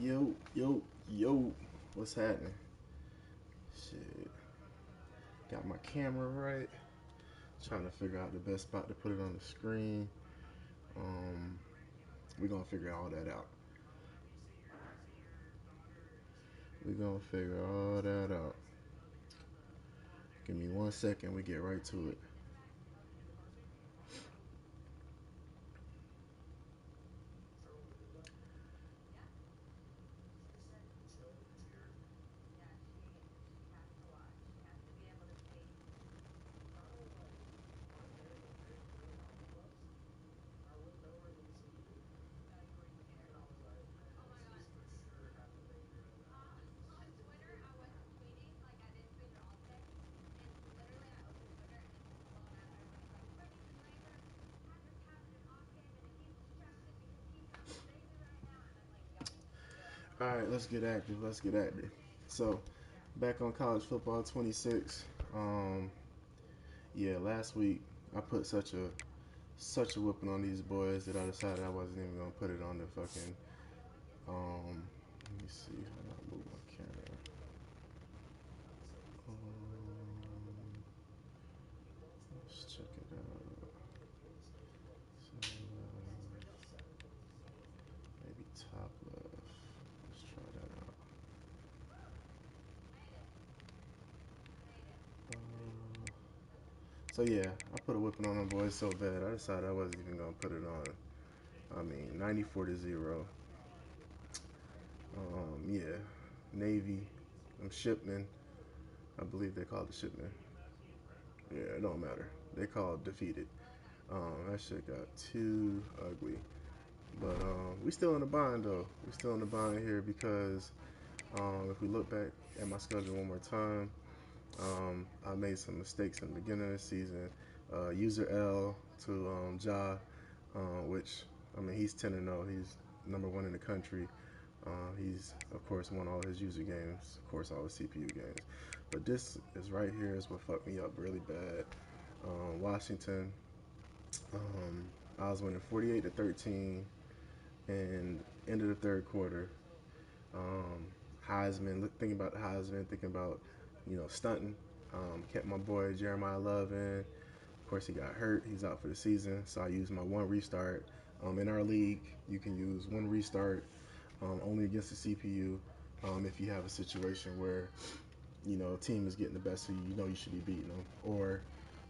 Yo, what's happening? Shit, got my camera right. Trying to figure out the best spot to put it on the screen. Um, we're gonna figure all that out. We're gonna figure all that out. Give me 1 second, we get right to it. All right, let's get active. Let's get active. So, back on college football 26. Um, yeah, last week I put such a whipping on these boys that I decided I wasn't even gonna put it on the fucking. Let me see how do I move my camera. Let's check it out. So, maybe top left. Let's try that out. Uh, so yeah, I put a whipping on them boys so bad I decided I wasn't even gonna put it on. I mean, 94-0. Yeah, Navy, Shipman. I believe they called it Shipman. Yeah, it don't matter. They called defeated. That shit got too ugly. But we still in the bind though. We still in the bind here because if we look back at my schedule one more time, I made some mistakes in the beginning of the season. User L to which I mean he's 10-0. He's number one in the country. He's of course won all his user games, of course all his CPU games. But this is right here is what fucked me up really bad. Washington, um, I was winning 48-13 and end of the third quarter. Um, Heisman, thinking about the Heisman, thinking about stunting. Kept my boy Jeremiah Love in. Of course, he got hurt. He's out for the season. So I used my one restart. In our league, you can use one restart only against the CPU. If you have a situation where a team is getting the best of you, you know you should be beating them, or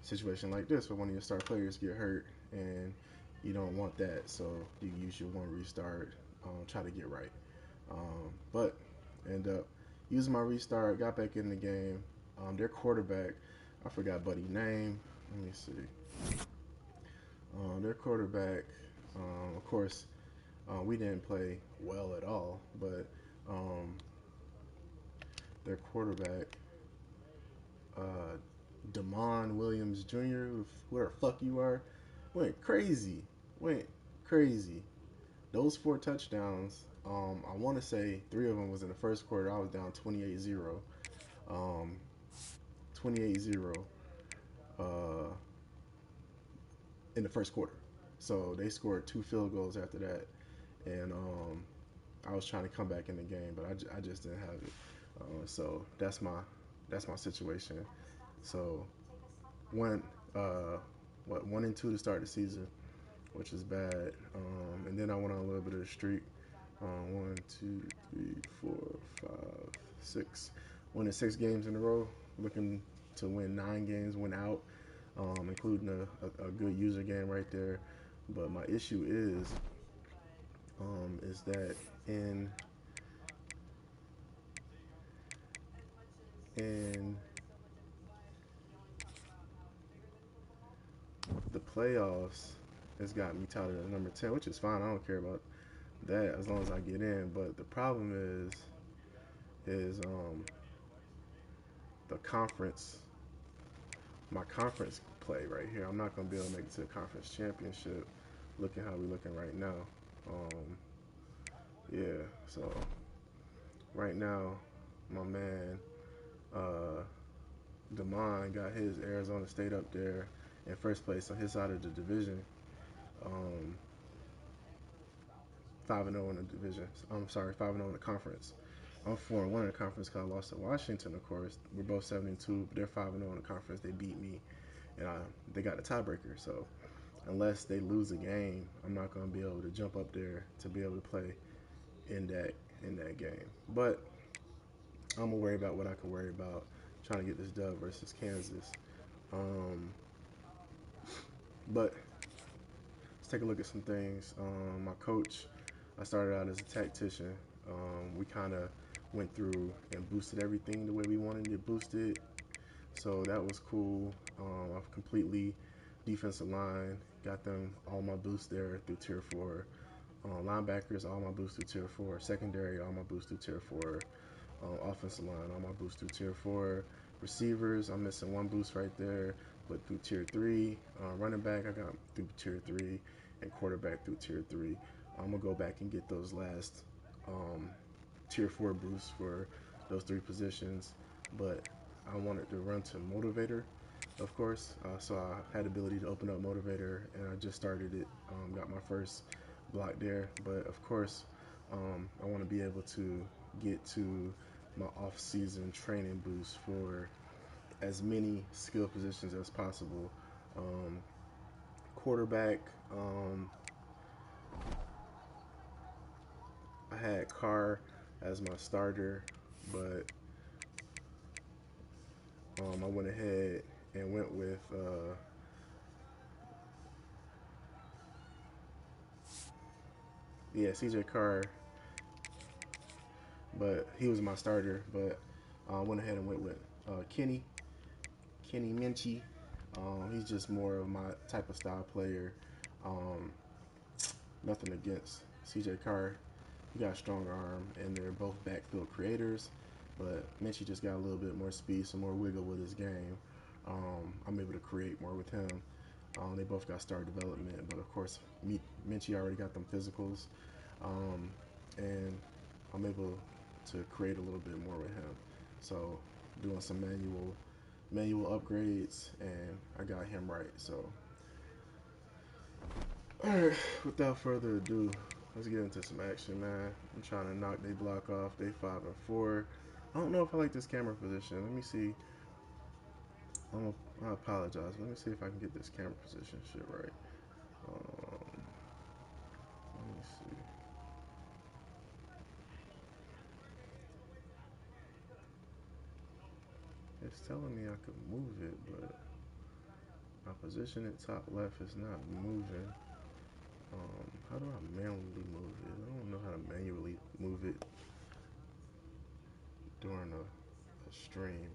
a situation like this where one of your star players get hurt and you don't want that, so you use your one restart, try to get right. But end up using my restart, got back in the game. Their quarterback, I forgot Buddy's name. Let me see. Their quarterback, of course, we didn't play well at all, but um, their quarterback, uh, Damon Williams Jr., who the fuck you are, went crazy. Went crazy. Those four touchdowns, I want to say three of them was in the first quarter. I was down 28-0. 28-0 uh, in the first quarter. So they scored two field goals after that. And I was trying to come back in the game, but I just didn't have it. So that's my situation. So went what 1-2 to start the season, which is bad. And then I went on a little bit of a streak. One, two, three, four, five, six. Winning 6 games in a row. Looking to win 9 games. Went out, including a good user game right there. But my issue is that in in the playoffs, it's got me touted as number 10, which is fine. I don't care about that as long as I get in. But the problem is the conference, my conference play right here. I'm not gonna be able to make it to the conference championship. Looking how we looking right now. Um, yeah. So right now, my man uh, Demond got his Arizona State up there in first place on his side of the division. Um, 5-0 in the division. I'm sorry, 5-0 in the conference. I'm 4-1 in the conference because I lost to Washington, of course. We're both 7-2, but they're 5-0 in the conference. They beat me, and they got the tiebreaker. So unless they lose a game, I'm not going to be able to jump up there to be able to play in that game. But I'm gonna worry about what I can worry about. Trying to get this dub versus Kansas. Um, but let's take a look at some things. My coach, I started out as a tactician. We kind of went through and boosted everything the way we wanted it boosted. So that was cool. I've completely defensive line, got them all my boosts there through tier 4. Linebackers, all my boosts through tier 4. Secondary, all my boosts through tier 4. Offensive line, all my boosts through tier 4. Receivers, I'm missing one boost right there, but through tier 3. Running back, I got through tier 3, and quarterback through tier 3. I'm gonna go back and get those last um, tier 4 boosts for those 3 positions, but I wanted to run to motivator, of course. So I had the ability to open up motivator, and I just started it. Got my first block there, but of course, I want to be able to get to my off-season training boost for as many skill positions as possible. Um, Quarterback, I had Carr as my starter, but I went ahead and went with CJ Carr, but he was my starter. But I went ahead and went with Kenny Minchie. He's just more of my type of style player. Um, Nothing against CJ Carr. He got a strong arm, and they're both backfield creators. But Minchie just got a little bit more speed, some more wiggle with his game. I'm able to create more with him. They both got star development, but of course, Minchie already got them physicals, um, and I'm able to create a little bit more with him. So doing some manual upgrades, and I got him right. So all right, without further ado, let's get into some action, man. I'm trying to knock they block off. They 5-4. I don't know if I like this camera position. Let me see. I apologize. Let me see if I can get this camera position shit right. Let me see. It's telling me I could move it, but my position at top left is not moving. How do I manually move it? I don't know how to manually move it during a stream.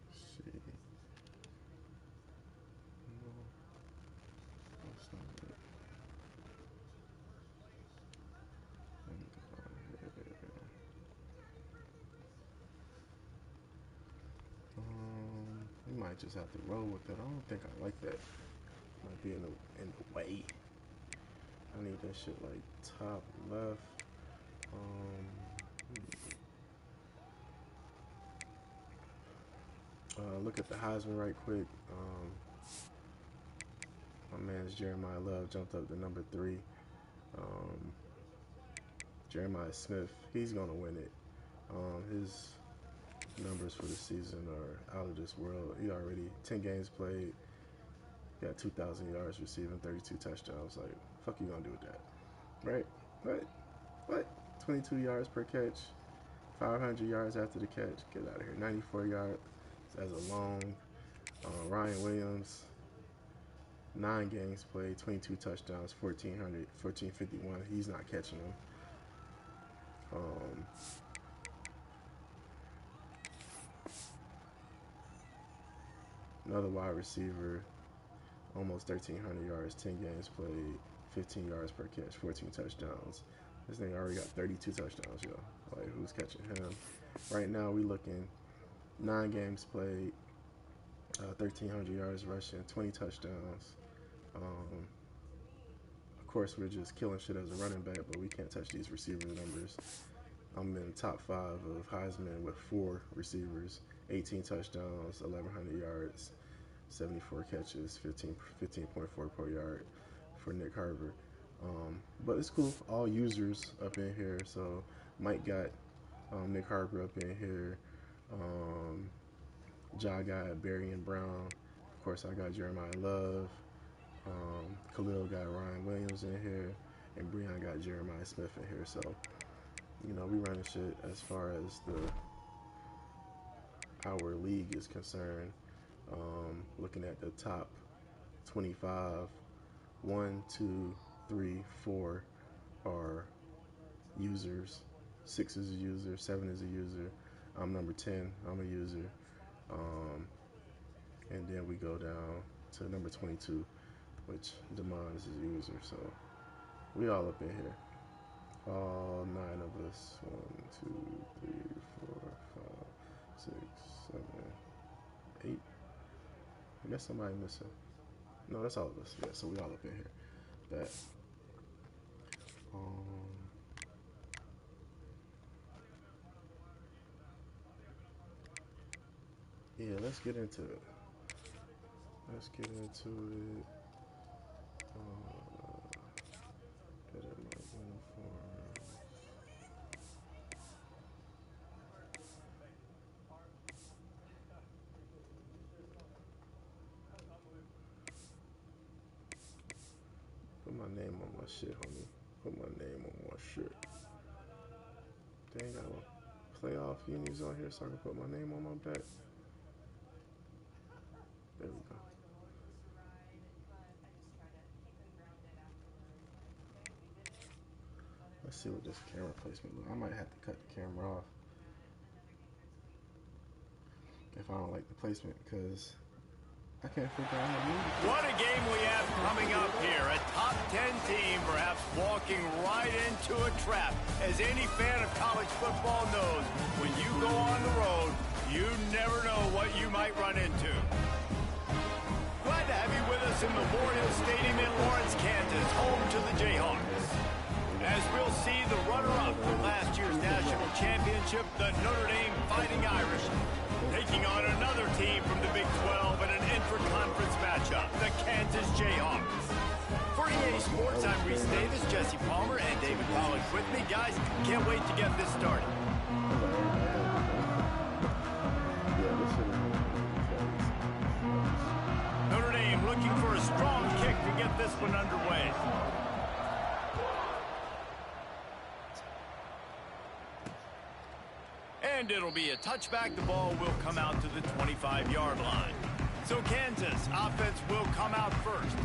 Let's see. No, that's not it. Let me go ahead. We might just have to roll with that. I don't think I like that. Might be in the way. I need that shit like top left. Look at the Heisman right quick. My man's Jeremiah Love jumped up to number 3. Um, Jeremiah Smith, he's gonna win it. His numbers for the season are out of this world. He already 10 games played, got 2,000 yards receiving, 32 touchdowns. Like, fuck you gonna do with that, right? What? 22 yards per catch, 500 yards after the catch. Get out of here. 94 yards as a long. Ryan Williams, 9 games played, 22 touchdowns, 1,400, 1,451. He's not catching them. Um, Another wide receiver, almost 1,300 yards, 10 games played, 15 yards per catch, 14 touchdowns. This thing already got 32 touchdowns, yo. Like, who's catching him? Right now, we looking 9 games played, 1,300 yards rushing, 20 touchdowns. Of course, we're just killing shit as a running back, but we can't touch these receiver numbers. I'm in the top 5 of Heisman with 4 receivers, 18 touchdowns, 1,100 yards, 74 catches, 15.4 per yard for Nick Harvey. But it's cool. All users up in here. So Mike got Nick Harper up in here. Um, Ja got Barry and Brown. Of course, I got Jeremiah Love. Khalil got Ryan Williams in here. And Breon got Jeremiah Smith in here. So, we running shit as far as our league is concerned. Looking at the top 25, 1, 2, 3, 4 are users. 6 is a user. 7 is a user. I'm number 10. I'm a user. And then we go down to number 22, which Damon is a user. So we all up in here. All 9 of us. 1, 2, 3, 4, 5, 6, 7, 8. I guess somebody missing. No, that's all of us. Yeah, so we all up in here. That. Yeah, let's get into it. Get in my uniform. Put my name on my shit, homie. Put my name on my shirt. They ain't got no playoff unis on here so I can put my name on my back. There we go. Let's see what this camera placement looks. I might have to cut the camera off if I don't like the placement because I can't figure out how to move it. What a game we have coming up here. A top 10 team perhaps walking right into a trap. As any fan of college football knows, when you go on the road, you never know what you might run into. Glad to have you with us in Memorial Stadium in Lawrence, Kansas, home to the Jayhawks. As we'll see the runner-up from last year's national championship, the Notre Dame Fighting Irish, taking on another team from the Big 12 in an intra-conference matchup, the Kansas Jayhawks. For EA Sports, I'm Reese Davis, Jesse Palmer, and David Pollack with me. Guys, can't wait to get this started. Notre Dame looking for a strong kick to get this one underway. And it'll be a touchback. The ball will come out to the 25-yard line. So Kansas offense will come out first.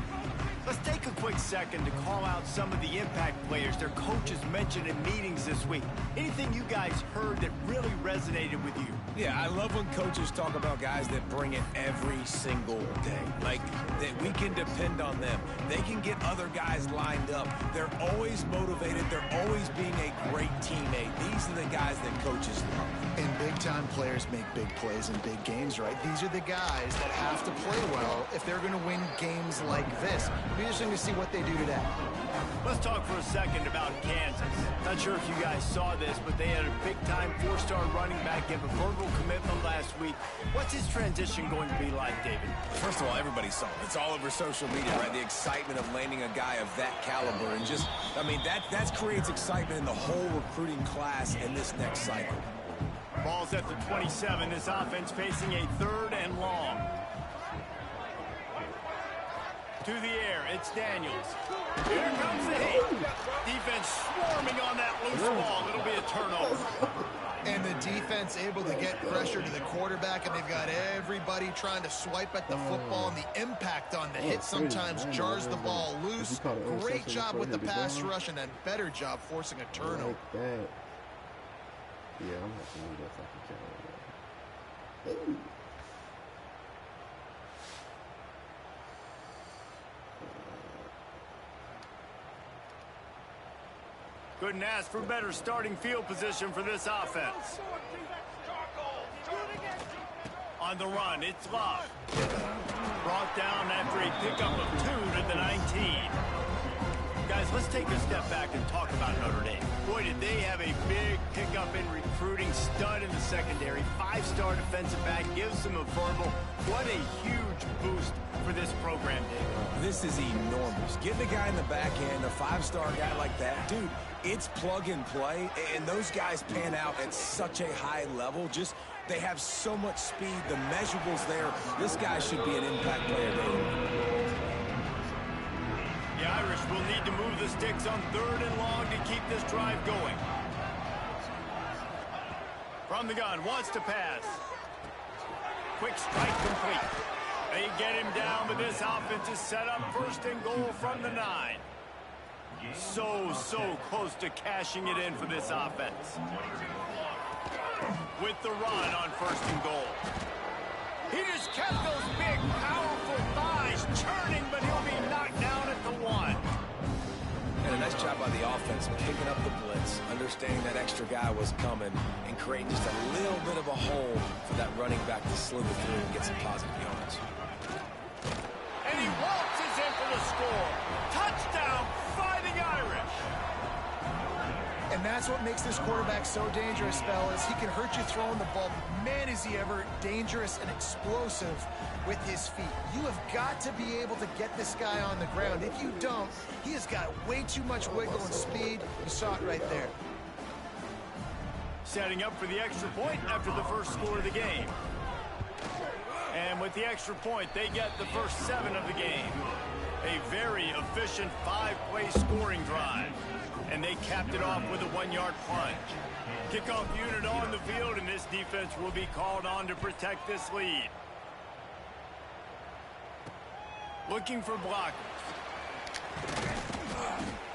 Let's take a quick second to call out some of the impact players their coaches mentioned in meetings this week. Anything you guys heard that really resonated with you? Yeah, I love when coaches talk about guys that bring it every single day. Like, that we can depend on them. They can get other guys lined up. They're always motivated. They're always being a great teammate. These are the guys that coaches love. And big-time players make big plays in big games, right? These are the guys that have to play well if they're going to win games like this. It'll be interesting to see what they do today. Let's talk for a second about Kansas. Not sure if you guys saw this, but they had a big-time four-star running back give a verbal commitment last week. What's his transition going to be like, David? First of all, everybody saw it. It's all over social media, right? The excitement of landing a guy of that caliber. And just, I mean, that creates excitement in the whole recruiting class in this next cycle. Ball's at the 27. This offense facing a 3rd and long. To the air, it's Daniels. Here comes the heat. Defense swarming on that loose ball. It'll be a turnover. And the defense able to get pressure to the quarterback, and they've got everybody trying to swipe at the football, and the impact on the hit sometimes jars the ball loose. Great job with the pass rush, and a better job forcing a turnover. Yeah, I'm going to have to move that fucking camera. Ooh. Couldn't ask for better starting field position for this offense. On the run, it's Love. Brought down after a pickup of 2 to the 19. Guys, let's take a step back and talk about Notre Dame. Boy, did they have a big pickup pickup in recruiting, stud in the secondary, 5-star defensive back, gives them a verbal. What a huge boost for this program, David. This is enormous. Getting a guy in the back end, a 5-star guy like that, dude, it's plug and play, and those guys pan out at such a high level. Just, they have so much speed, the measurables there. This guy should be an impact player, David. The Irish will need to move the sticks on 3rd and long to keep this drive going. From the gun, wants to pass. Quick strike complete. They get him down, but this offense is set up 1st and goal from the 9. So close to cashing it in for this offense. With the run on 1st and goal. He just kept those big, powerful thighs churning, but he'll be knocked down at the 1. And a nice job by the offense, picking up the blitz, understanding that extra guy was coming, and creating just a little bit of a hole for that running back to slither through and get some positive yards. And he waltzes in for the score. Touchdown, Fighting Irish. And that's what makes this quarterback so dangerous, fellas. He can hurt you throwing the ball. Man, is he ever dangerous and explosive with his feet. You have got to be able to get this guy on the ground. If you don't, he has got way too much wiggle and speed. You saw it right there. Setting up for the extra point after the first score of the game. And with the extra point, they get the first 7 of the game. A very efficient 5-play scoring drive. And they capped it off with a 1-yard plunge. Kickoff unit on the field, and this defense will be called on to protect this lead. Looking for blockers.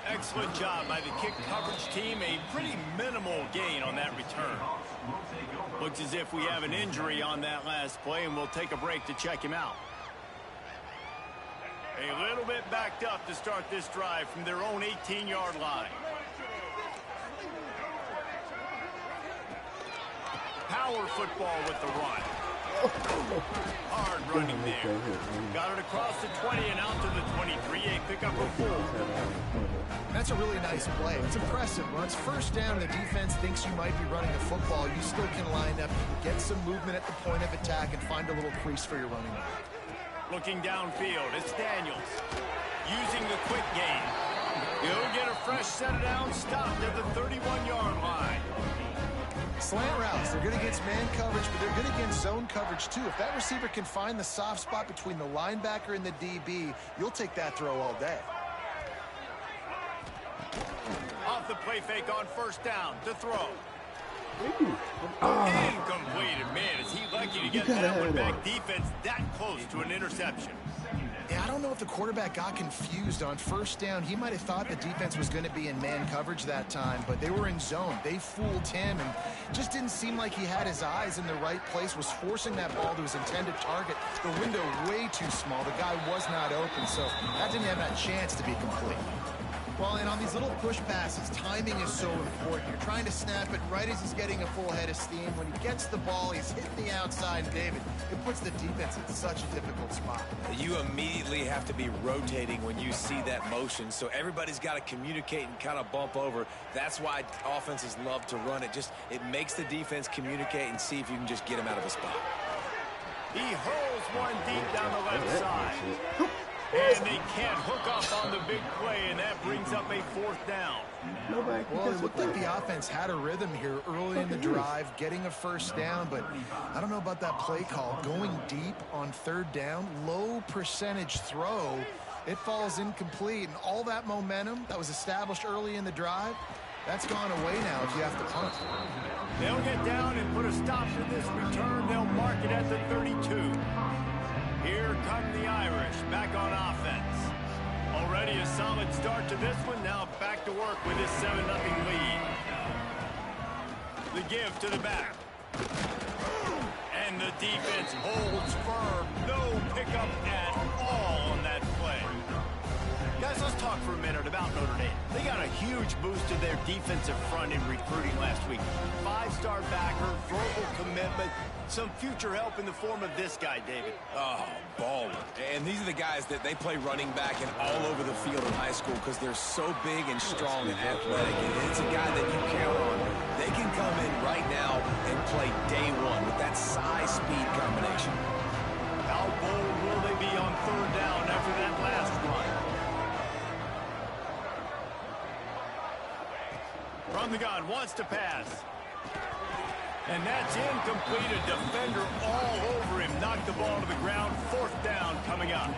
Excellent job by the kick coverage team. A pretty minimal gain on that return. Looks as if we have an injury on that last play, and we'll take a break to check him out. A little bit backed up to start this drive from their own 18-yard line. Power football with the run. Hard running there. Got it across the 20 and out to the 23. A pickup of 4. That's a really nice play. It's impressive. When it's 1st down, the defense thinks you might be running the football. You still can line up, get some movement at the point of attack, and find a little crease for your running back. Looking downfield, it's Daniels. Using the quick game. He'll get a fresh set of downs stopped at the 31-yard line. Slant routes, they're good against man coverage, but they're good against zone coverage too. If that receiver can find the soft spot between the linebacker and the DB, you'll take that throw all day. Off the play fake on 1st down to throw. Incomplete. Man, is he lucky to get that one back. Defense that close to an interception. Yeah, I don't know if the quarterback got confused on 1st down. He might have thought the defense was going to be in man coverage that time, but they were in zone. They fooled him and just didn't seem like he had his eyes in the right place, was forcing that ball to his intended target. The window way too small. The guy was not open, so that didn't have that chance to be complete. Well, and on these little push passes, timing is so important. You're trying to snap it right as he's getting a full head of steam. When he gets the ball, he's hitting the outside, and David, it puts the defense in such a difficult spot. You immediately have to be rotating when you see that motion, so everybody's got to communicate and kind of bump over. That's why offenses love to run it. It makes the defense communicate and see if you can just get him out of a spot. He hurls one deep down the left side. And they can't hook up on the big play, and that brings up a 4th down. Well, it looked like the offense had a rhythm here early in the drive, getting a 1st down, but I don't know about that play call. Going deep on 3rd down, low percentage throw, it falls incomplete, and all that momentum that was established early in the drive, that's gone away now if you have to punt. They'll get down and put a stop to this return. They'll mark it at the 32. Here come the Irish back on offense. Already a solid start to this one. Now back to work with his 7-0 lead. The give to the back. And the defense holds firm. No pickup at all on that play. Guys, let's talk for a minute about Notre Dame. They got a huge boost to their defensive front in recruiting last week. 5-star backer, verbal commitment, some future help in the form of this guy, David. Oh, baller. And these are the guys that they play running back and all over the field in high school because they're so big and strong and athletic. And it's a guy that you count on. They can come play day one with that size-speed combination. How bold will they be on third down after that last run? From the gun, wants to pass. And that's incomplete. A defender all over him. Knocked the ball to the ground. Fourth down coming up.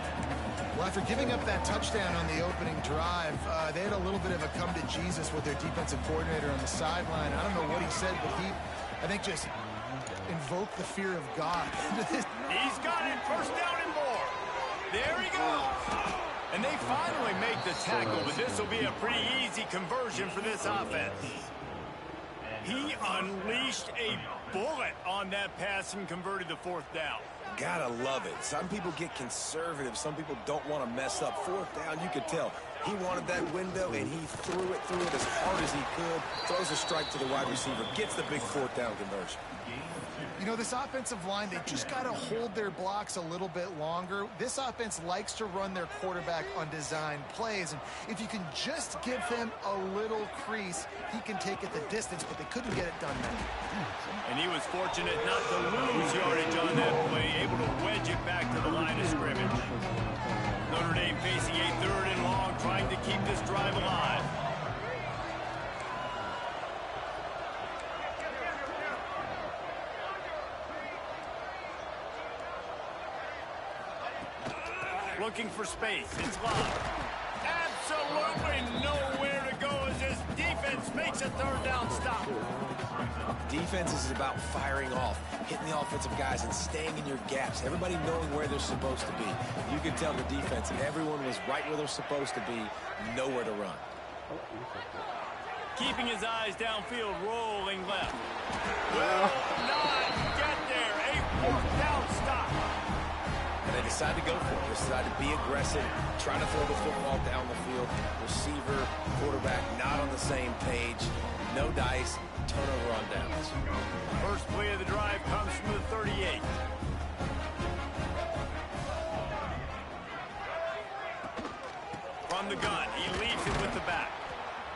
Well, after giving up that touchdown on the opening drive, they had a little bit of a come to Jesus with their defensive coordinator on the sideline. I don't know what he said, but he, I think, just invoked the fear of God. He's got it. First down and more. There he goes. And they finally make the tackle, but this will be a pretty easy conversion for this offense. He unleashed a bullet on that pass and converted the fourth down. Gotta love it. Some people get conservative. Some people don't want to mess up. Fourth down, you could tell. He wanted that window, and he threw it as hard as he could. Throws a strike to the wide receiver. Gets the big fourth down conversion. You know, this offensive line, they just got to hold their blocks a little bit longer. This offense likes to run their quarterback on design plays, and if you can just give him a little crease, he can take it the distance, but they couldn't get it done now. And he was fortunate not to lose yardage on that play, able to wedge it back to the line of scrimmage. Notre Dame facing a third and long, trying to keep this drive alive. Looking for space. It's locked. Absolutely nowhere to go as this defense makes a third down stop. Defense is about firing off, hitting the offensive guys and staying in your gaps. Everybody knowing where they're supposed to be. You can tell the defense, everyone was right where they're supposed to be, nowhere to run. Keeping his eyes downfield, rolling left. Will not get there. A fourth down stop. And they decide to go for it. They decide to be aggressive, trying to throw the football down the field. Receiver, quarterback, not on the same page. No dice, turnover on downs. First play of the drive comes from the 38. From the gun, he leads it with the back.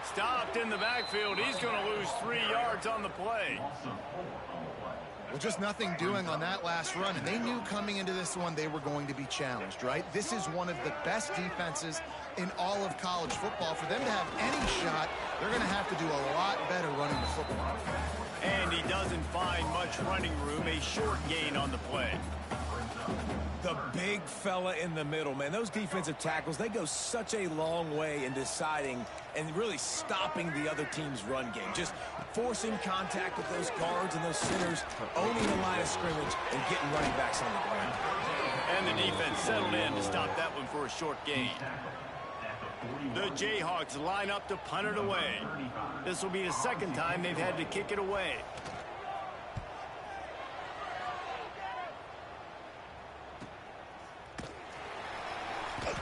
Stopped in the backfield. He's going to lose 3 yards on the play. Well, just nothing doing on that last run, and they knew coming into this one they were going to be challenged, right? This is one of the best defenses in all of college football. For them to have any shot, they're going to have to do a lot better running the football. And he doesn't find much running room, a short gain on the play. The big fella in the middle, man. Those defensive tackles, they go such a long way in deciding and really stopping the other team's run game. Just forcing contact with those guards and those centers, owning the line of scrimmage, and getting running backs on the ground. And the defense settled in to stop that one for a short gain. The Jayhawks line up to punt it away. This will be the second time they've had to kick it away.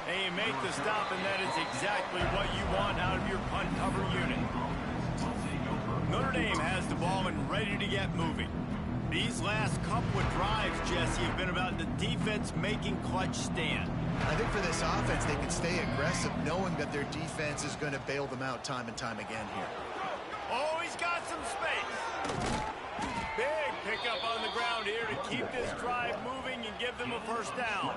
And you make the stop, and that is exactly what you want out of your punt cover unit. Notre Dame has the ball and ready to get moving. These last couple of drives, Jesse, have been about the defense making clutch stand. I think for this offense, they can stay aggressive knowing that their defense is going to bail them out time and time again here. Oh, he's got some space. Big pickup on the ground here to keep this drive moving and give them a first down.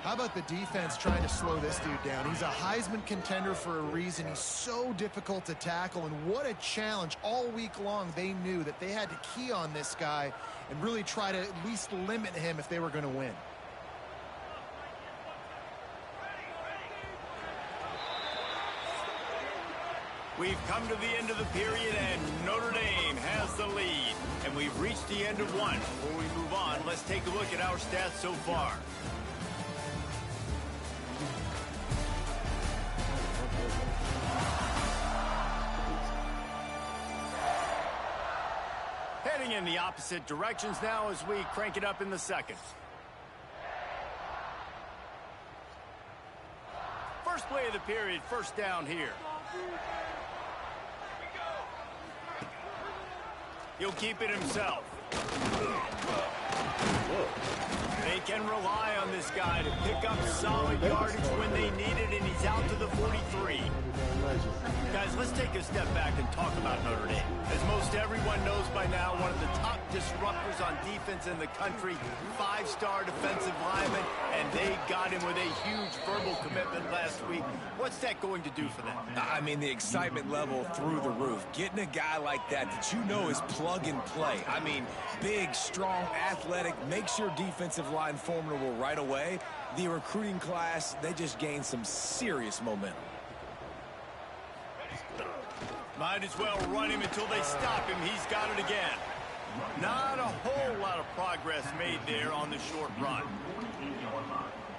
How about the defense trying to slow this dude down? He's a Heisman contender for a reason. He's so difficult to tackle, and what a challenge. All week long, they knew that they had to key on this guy and really try to at least limit him if they were going to win. We've come to the end of the period, and Notre Dame has the lead. And we've reached the end of one. Before we move on, let's take a look at our stats so far. Heading in the opposite directions now as we crank it up in the second. First play of the period, first down here. He'll keep it himself. They can rely on this guy to pick up solid yardage when they need it, and he's out to the 43. Guys, let's take a step back and talk about Notre Dame. As most everyone knows by now, one of the top disruptors on defense in the country, 5-star defensive lineman, and they got him with a huge verbal commitment last week. What's that going to do for them? I mean, the excitement level through the roof. Getting a guy like that you know is plug and play. I mean, big, strong, athletic, makes your defensive line formidable right away. The recruiting class, they just gained some serious momentum. Might as well run him until they stop him. He's got it again. Not a whole lot of progress made there on the short run.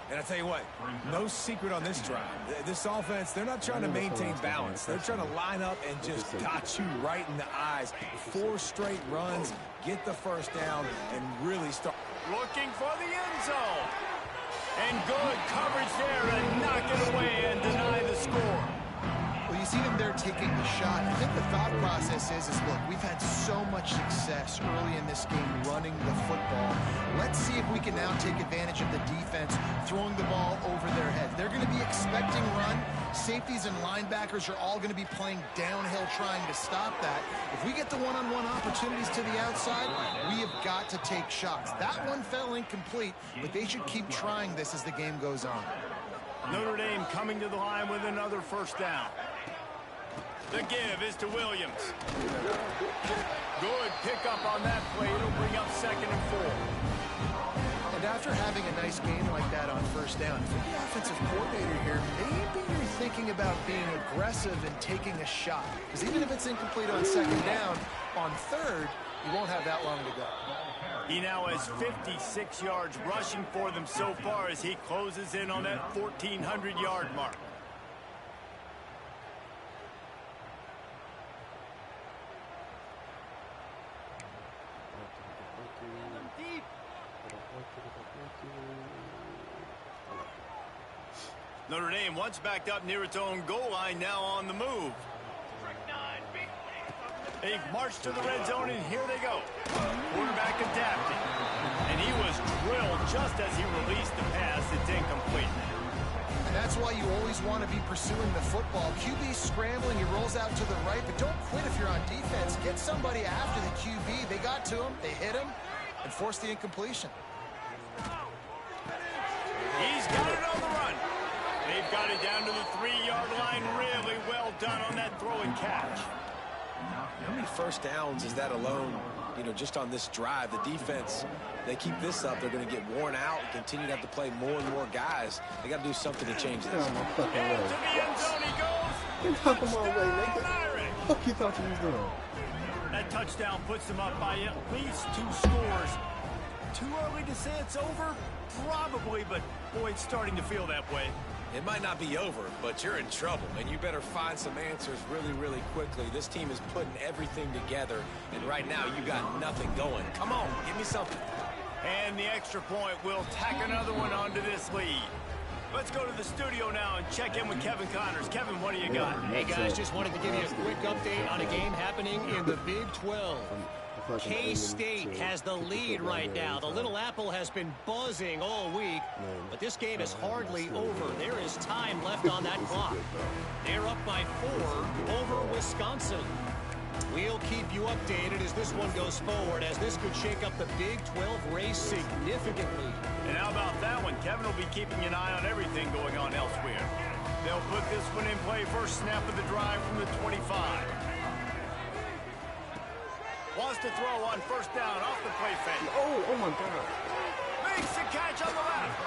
And I tell you what, no secret on this drive. This offense, they're not trying to maintain balance. They're trying to line up and just dot you right in the eyes. 4 straight runs, get the first down, and really start. Looking for the end zone. And good coverage there and knock it away and deny the score. Well, you see them there taking the shot. I think the thought process is look, we've had so much success early in this game running the football. Let's see if we can now take advantage of the defense throwing the ball over their heads. They're going to be expecting run. Safeties and linebackers are all going to be playing downhill trying to stop that. If we get the one-on-one opportunities to the outside, we have got to take shots. That one fell incomplete, but they should keep trying this as the game goes on. Notre Dame coming to the line with another first down. The give is to Williams. Good pickup on that play. It'll bring up 2nd and 4. And after having a nice game like that on first down, if you're the offensive coordinator here, maybe you're thinking about being aggressive and taking a shot. Because even if it's incomplete on 2nd down, on 3rd, you won't have that long to go. He now has 56 yards rushing for them so far as he closes in on that 1,400-yard mark. Notre Dame once backed up near its own goal line, now on the move. They march to the red zone, and here they go. Quarterback adapting. And he was drilled just as he released the pass. It's incomplete. And that's why you always want to be pursuing the football. QB's scrambling, he rolls out to the right, but don't quit if you're on defense. Get somebody after the QB. They got to him, they hit him, and forced the incompletion. He's got it on the run. They've got it down to the 3-yard line. Really well done on that throw and catch. How many first downs is that alone, you know, just on this drive? The defense, they keep this up, they're going to get worn out and continue to have to play more and more guys. They got to do something to change this. Into the end zone he goes. Get out of my way, nigga. What you thought you was doing? That touchdown puts them up by at least 2 scores. Too early to say it's over? Probably, but boy, it's starting to feel that way. It might not be over, but you're in trouble, and you better find some answers really, really quickly. This team is putting everything together, and right now you got nothing going. Come on, give me something. And the extra point will tack another one onto this lead. Let's go to the studio now and check in with Kevin Connors. Kevin, what do you got? Hey, guys, just wanted to give you a quick update on a game happening in the Big 12. K-State has the lead right now. The Little Apple has been buzzing all week, but this game is hardly over. There is time left on that clock. They're up by 4 over Wisconsin. We'll keep you updated as this one goes forward, as this could shake up the Big 12 race significantly. And how about that one? Kevin will be keeping an eye on everything going on elsewhere. They'll put this one in play first snap of the drive from the 25. Wants to throw on first down off the play fake. Oh my God. Makes the catch on the left.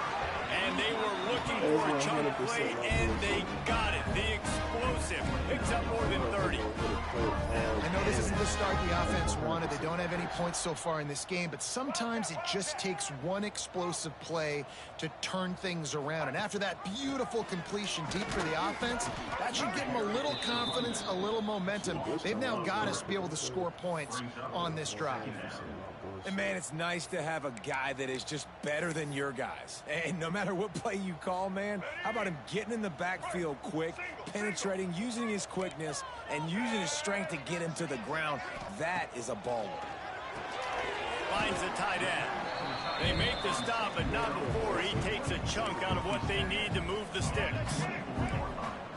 And they were looking for a chunk play, and they got it. The explosive picks up more than 30. I know this isn't the start the offense wanted. They don't have any points so far in this game, but sometimes it just takes one explosive play to turn things around. And after that beautiful completion deep for the offense, that should give them a little confidence, a little momentum. They've now got us to be able to score points on this drive. And, man, it's nice to have a guy that is just better than your guys. And no matter what play you call, man, how about him getting in the backfield quick, penetrating, using his quickness, and using his strength to get him to the ground? That is a baller. Finds the tight end. They make the stop, but not before he takes a chunk out of what they need to move the sticks.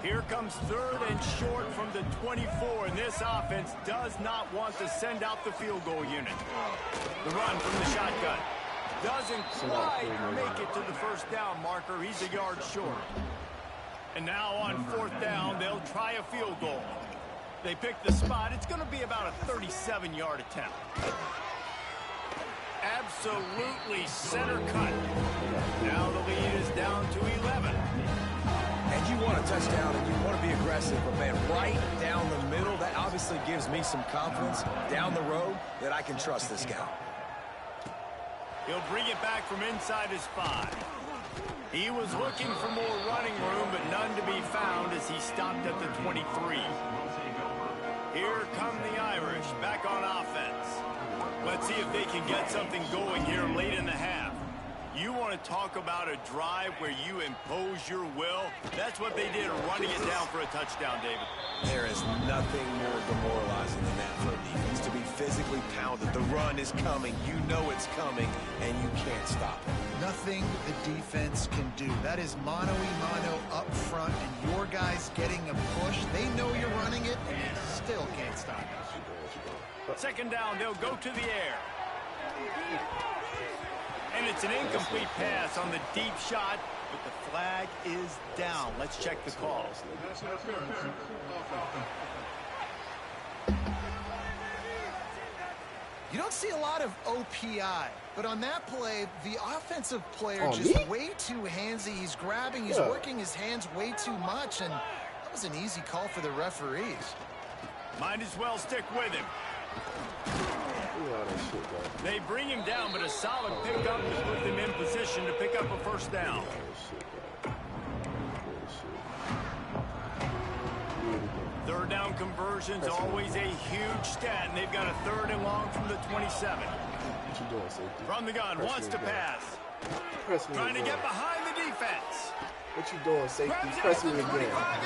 Here comes 3rd and short from the 24, and this offense does not want to send out the field goal unit. The run from the shotgun. Doesn't quite make it to the first down marker. He's a yard short. And now on 4th down, they'll try a field goal. They pick the spot. It's going to be about a 37-yard attempt. Absolutely center cut. Now the lead is down to 11. And you want a touchdown and you want to be aggressive, but man, right down the middle, that obviously gives me some confidence down the road that I can trust this guy. He'll bring it back from inside his 5. He was looking for more running room, but none to be found as he stopped at the 23. Here come the Irish back on offense. Let's see if they can get something going here late in the half. You want to talk about a drive where you impose your will? That's what they did, running it down for a touchdown, David. There is nothing more demoralizing than that for a defense, to be physically pounded. The run is coming. You know it's coming, and you can't stop it. Nothing the defense can do. That is mano-a-mano up front, and your guys getting a push. They know you're running it, and you still can't stop it. 2nd down, they'll go to the air. And it's an incomplete pass on the deep shot, but the flag is down. Let's check the call. You don't see a lot of OPI, but on that play, the offensive player just way too handsy. He's grabbing, he's working his hands way too much, and that was an easy call for the referees. Might as well stick with him. They bring him down, but a solid pickup to put them in position to pick up a 1st down. 3rd down conversion's always a huge stat, and they've got a 3rd and long from the 27. From the gun, wants to pass. Trying to get behind the defense. What you doing, safety? Press me again.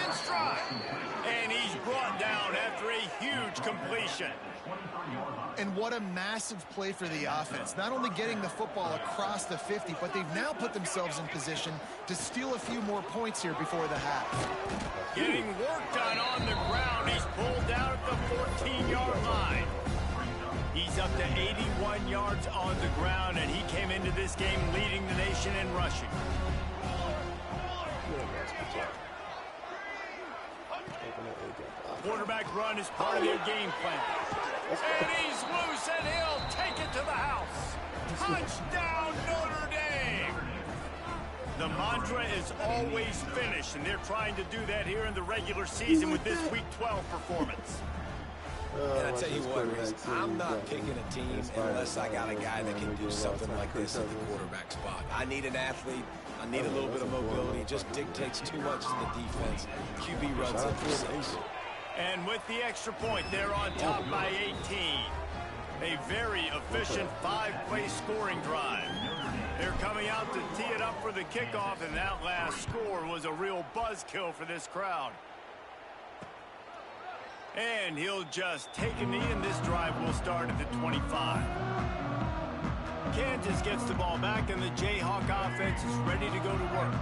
In stride. And he's brought down after a huge completion. And what a massive play for the offense. Not only getting the football across the 50, but they've now put themselves in position to steal a few more points here before the half. Getting work done on the ground. He's pulled down at the 14-yard line. He's up to 81 yards on the ground, and he came into this game leading the nation in rushing. Quarterback run is part of their game plan. And he's loose, and he'll take it to the house. Touchdown, Notre Dame! The mantra is always finish, and they're trying to do that here in the regular season with this Week 12 performance. And I tell you what, Reese, I'm not picking a team unless I got a guy that can do something like this at the quarterback spot. I need an athlete. I need a little bit of mobility. It just dictates too much to the defense. QB runs it for 6. And with the extra point, they're on top by 18. A very efficient 5-play scoring drive. They're coming out to tee it up for the kickoff, and that last score was a real buzzkill for this crowd. And he'll just take a knee, and this drive will start at the 25. Kansas gets the ball back, and the Jayhawk offense is ready to go to work.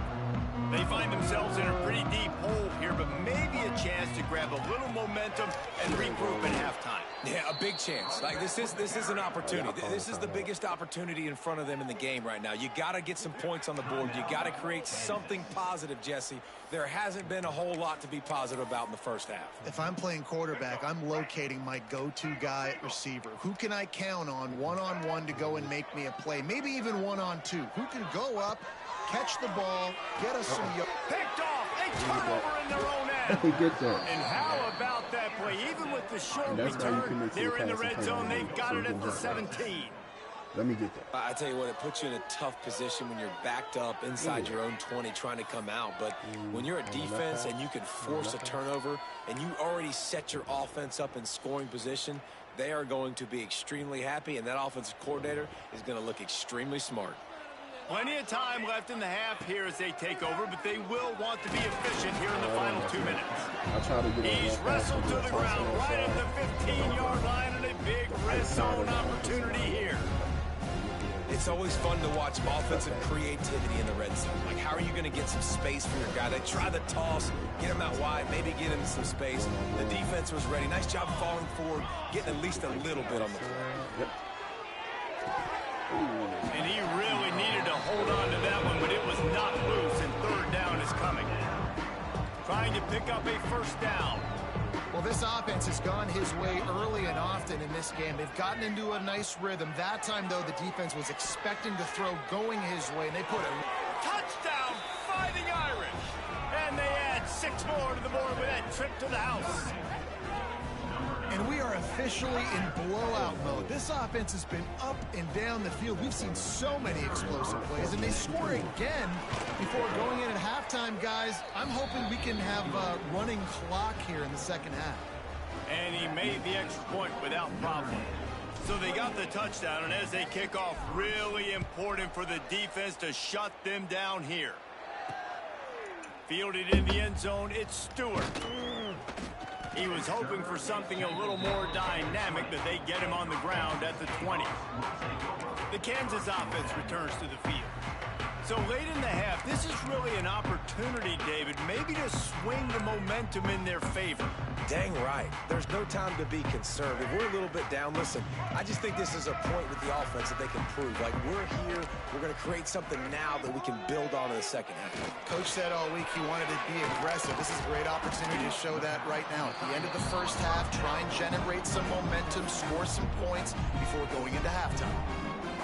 They find themselves in a pretty deep hole here, but maybe a chance to grab a little momentum and regroup at halftime. Yeah, a big chance. Like this is an opportunity. This is the biggest opportunity in front of them in the game right now. You got to get some points on the board. You got to create something positive, Jesse. There hasn't been a whole lot to be positive about in the first half. If I'm playing quarterback, I'm locating my go-to guy at receiver. Who can I count on one-on-one to go and make me a play? Maybe even one-on-two. Who can go up, catch the ball, get us some yards. Picked off, a turnover in their own end. We get that. And how about that play? Even with the short return, they're in the red zone. They've got it at the 17. Let me get that. I tell you what, it puts you in a tough position when you're backed up inside your own 20 trying to come out. But when you're a defense and you can force a turnover and you already set your offense up in scoring position, they are going to be extremely happy, and that offensive coordinator is going to look extremely smart. Plenty of time left in the half here as they take over, but they will want to be efficient here in the final 2 minutes. He's wrestled to the ground right at the 15-yard line, and a big red zone opportunity here. It's always fun to watch offensive creativity in the red zone. Like, how are you going to get some space for your guy? They try the toss, get him out wide, maybe get him some space. The defense was ready. Nice job falling forward, getting at least a little bit on the play. Yep. And he really needed to hold on to that one, but it was not loose, and third down is coming. Trying to pick up a first down. Well, this offense has gone his way early and often in this game. They've gotten into a nice rhythm. That time, though, the defense was expecting to throw going his way, and they put a Touchdown, Fighting Irish. And they add 6 more to the board with that trip to the house. And we are officially in blowout mode. This offense has been up and down the field. We've seen so many explosive plays, and they score again before going in at halftime, guys. I'm hoping we can have a running clock here in the second half. And he made the extra point without problem. So they got the touchdown, and as they kick off, really important for the defense to shut them down here. Fielded in the end zone, it's Stewart. He was hoping for something a little more dynamic, but they get him on the ground at the 20. The Kansas offense returns to the field. So late in the half, this is really an opportunity, David, maybe to swing the momentum in their favor. Dang right. There's no time to be concerned. If we're a little bit down, listen, I just think this is a point with the offense that they can prove. Like, we're here, we're going to create something now that we can build on in the second half. Coach said all week he wanted to be aggressive. This is a great opportunity to show that right now. At the end of the first half, try and generate some momentum, score some points before going into halftime.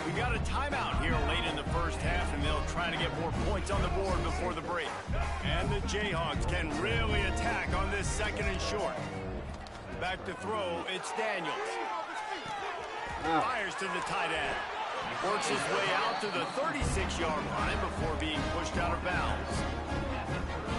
We got a timeout here late in the first half, and they'll try to get more points on the board before the break. And the Jayhawks can really attack on this second and short. Back to throw, it's Daniels. Fires to the tight end. Works his way out to the 36-yard line before being pushed out of bounds.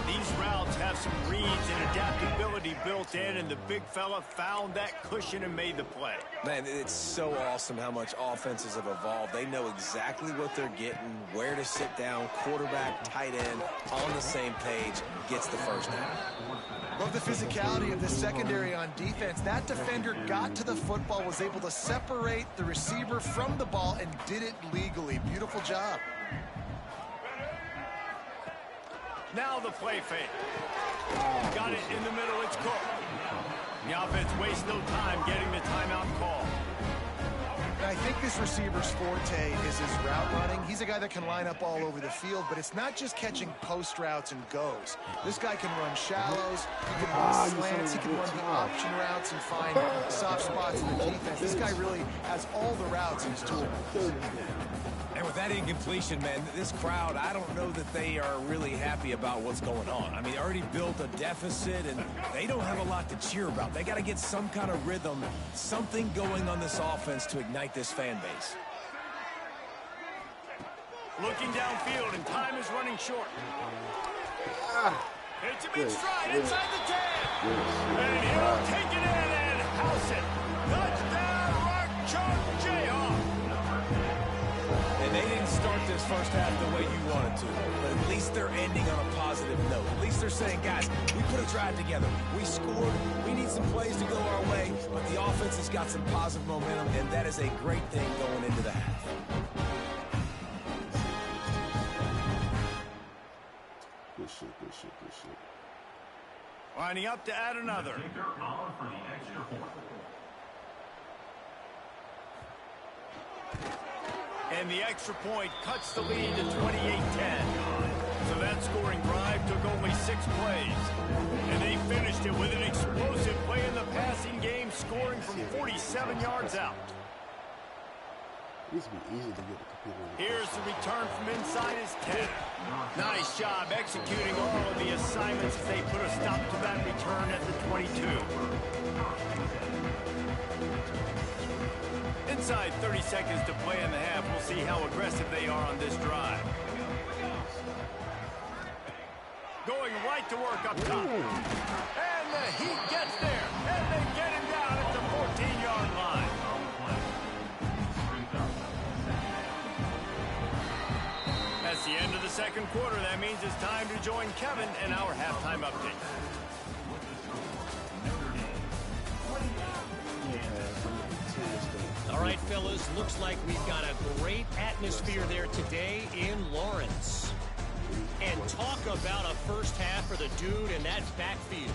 These routes have some reads and adaptability built in, and the big fella found that cushion and made the play. Man, it's so awesome how much offenses have evolved. They know exactly what they're getting, where to sit down, quarterback, tight end, on the same page, gets the first down. Love the physicality of the secondary on defense. That defender got to the football, was able to separate the receiver from the ball, and did it legally. Beautiful job. Now the play fake. Got it in the middle, it's Cook. The offense wastes no time getting the timeout call. And I think this receiver's forte is his route running. He's a guy that can line up all over the field, but it's not just catching post routes and goes. This guy can run shallows, he can run slants, he can run the option routes and find soft spots in the defense. This guy really has all the routes in his toolbox. And with that incompletion, man, this crowd, I don't know that they are really happy about what's going on. I mean, they already built a deficit, and they don't have a lot to cheer about. They got to get some kind of rhythm, something going on this offense to ignite this fan base. Looking downfield, and time is running short. It's a big stride inside the 10. And he'll take it in and house it. Touchdown, Rock Chalk Jayhawks. And they didn't start this first half the way you wanted to, but at least they're ending on a positive note. At least they're saying, guys, we put a drive together. We scored. We need some plays to go our way, but the offense has got some positive momentum, and that is a great thing going into the half. Good shit, good shit, good shit. Lining up to add another. And the extra point cuts the lead to 28-10. So that scoring drive took only 6 plays. And they finished it with an explosive play in the passing game, scoring from 47 yards out. It used to be easy to get the computer. Here's the return from inside his 10. Nice job executing all of the assignments as they put a stop to that return at the 22. Inside 30 seconds to play in the half. We'll see how aggressive they are on this drive. Going right to work up top. And the Heat gets there. And they get him down at the 14-yard line. That's the end of the second quarter. That means it's time to join Kevin in our halftime update. All right, fellas, looks like we've got a great atmosphere there today in Lawrence. And talk about a first half for the dude in that backfield.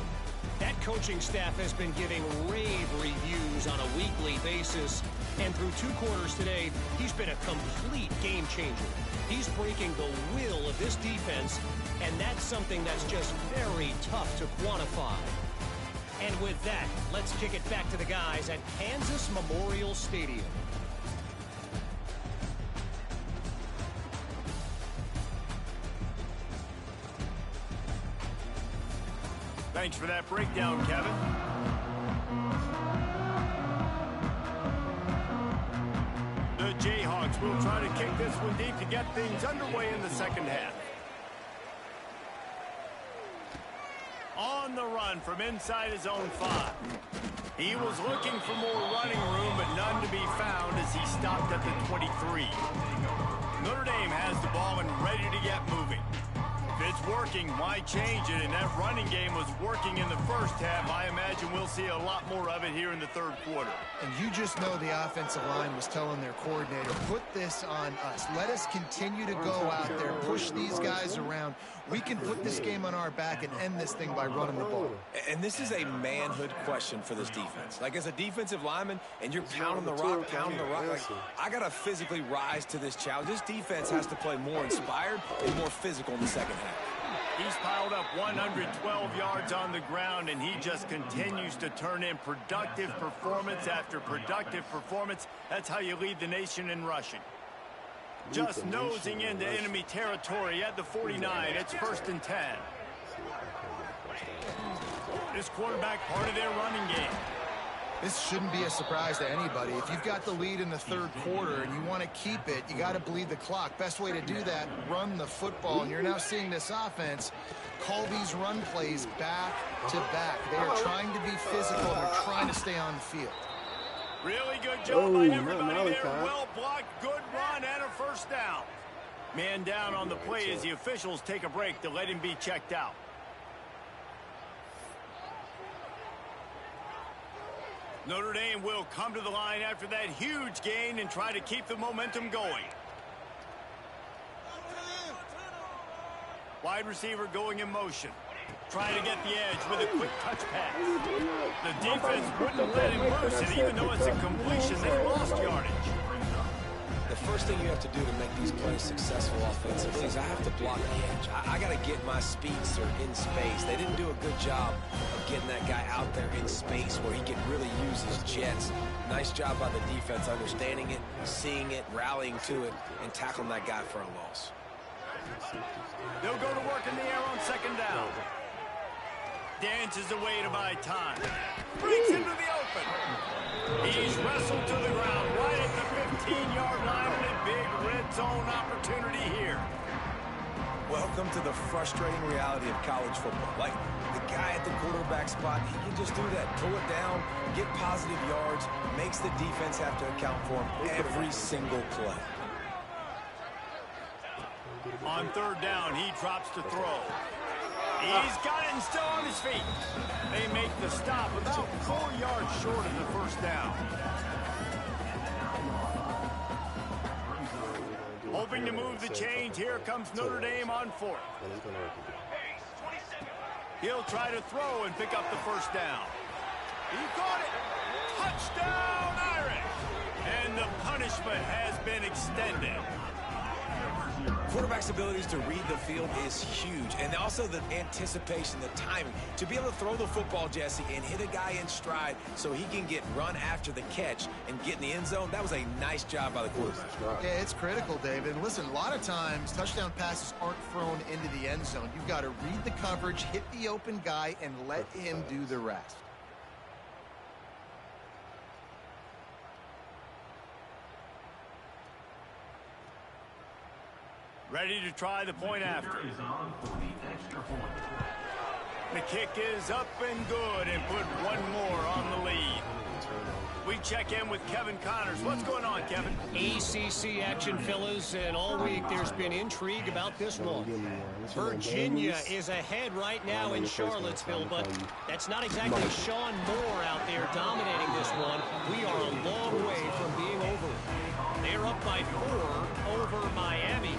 That coaching staff has been giving rave reviews on a weekly basis. And through 2 quarters today, he's been a complete game changer. He's breaking the will of this defense, and that's something that's just very tough to quantify. And with that, let's kick it back to the guys at Kansas Memorial Stadium. Thanks for that breakdown, Kevin. The Jayhawks will try to kick this one deep to get things underway in the second half. On the run from inside his own 5. He was looking for more running room, but none to be found as he stopped at the 23. Notre Dame has the ball and ready to get moving. If it's working, why change it? And that running game was working in the first half. I imagine we'll see a lot more of it here in the third quarter. And you just know the offensive line was telling their coordinator, put this on us. Let us continue to go out there, push these guys around. We can put this game on our back and end this thing by running the ball. And this is a manhood question for this defense. Like, as a defensive lineman, and you're pounding the rock, like, I got to physically rise to this challenge. This defense has to play more inspired and more physical in the second half. He's piled up 112 yards on the ground, and he just continues to turn in productive performance after productive performance. That's how you lead the nation in rushing. Just nosing into enemy territory at the 49. It's 1st and 10. This quarterback part of their running game. This shouldn't be a surprise to anybody. If you've got the lead in the third quarter and you want to keep it, you got to bleed the clock. Best way to do that, run the football. And you're now seeing this offense call these run plays back to back. They are trying to be physical. They're trying to stay on the field. Really good job by everybody there. Well blocked, good run, and a first down. Man down on the play as the officials take a break to let him be checked out. Notre Dame will come to the line after that huge gain and try to keep the momentum going. Wide receiver going in motion. Trying to get the edge with a quick touch pass. The defense wouldn't let him loose it, even though it's a completion that lost yardage. The first thing you have to do to make these plays successful offensively is I have to block the edge. I got to get my speedster in space. They didn't do a good job of getting that guy out there in space where he could really use his jets. Nice job by the defense understanding it, seeing it, rallying to it, and tackling that guy for a loss. They'll go to work in the air on second down. Dances away to buy time. Breaks into the open. He's wrestled to the ground right at the 15-yard line, and a big red zone opportunity here. Welcome to the frustrating reality of college football. Like, the guy at the quarterback spot, he can just do that. Pull it down, get positive yards, makes the defense have to account for him every single play. On third down, he drops to throw. He's got it and still on his feet. They make the stop about 4 yards short of the first down. Hoping to move the chains, here comes Notre Dame on 4th. He'll try to throw and pick up the first down. He caught it. Touchdown, Irish. And the punishment has been extended. Quarterback's abilities to read the field is huge, and also the anticipation, the timing. To be able to throw the football, Jesse, and hit a guy in stride so he can get run after the catch and get in the end zone, that was a nice job by the quarterback. Yeah, it's critical, David. And listen, a lot of times touchdown passes aren't thrown into the end zone. You've got to read the coverage, hit the open guy, and let him do the rest. Ready to try the point after. The kick is up and good, and put one more on the lead. We check in with Kevin Connors. What's going on, Kevin? ACC action, fellas, and all week there's been intrigue about this one. Virginia is ahead right now in Charlottesville, but that's not exactly Sean Moore out there dominating this one. We are a long way from being over. They're up by 4 over Miami.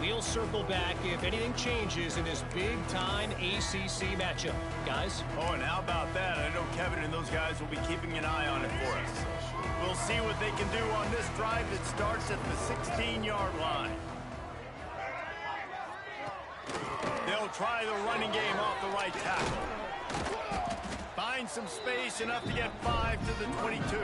We'll circle back if anything changes in this big-time ACC matchup. Guys? Oh, and how about that? I know Kevin and those guys will be keeping an eye on it for us. We'll see what they can do on this drive that starts at the 16-yard line. They'll try the running game off the right tackle. Find some space, enough to get 5 to the 22.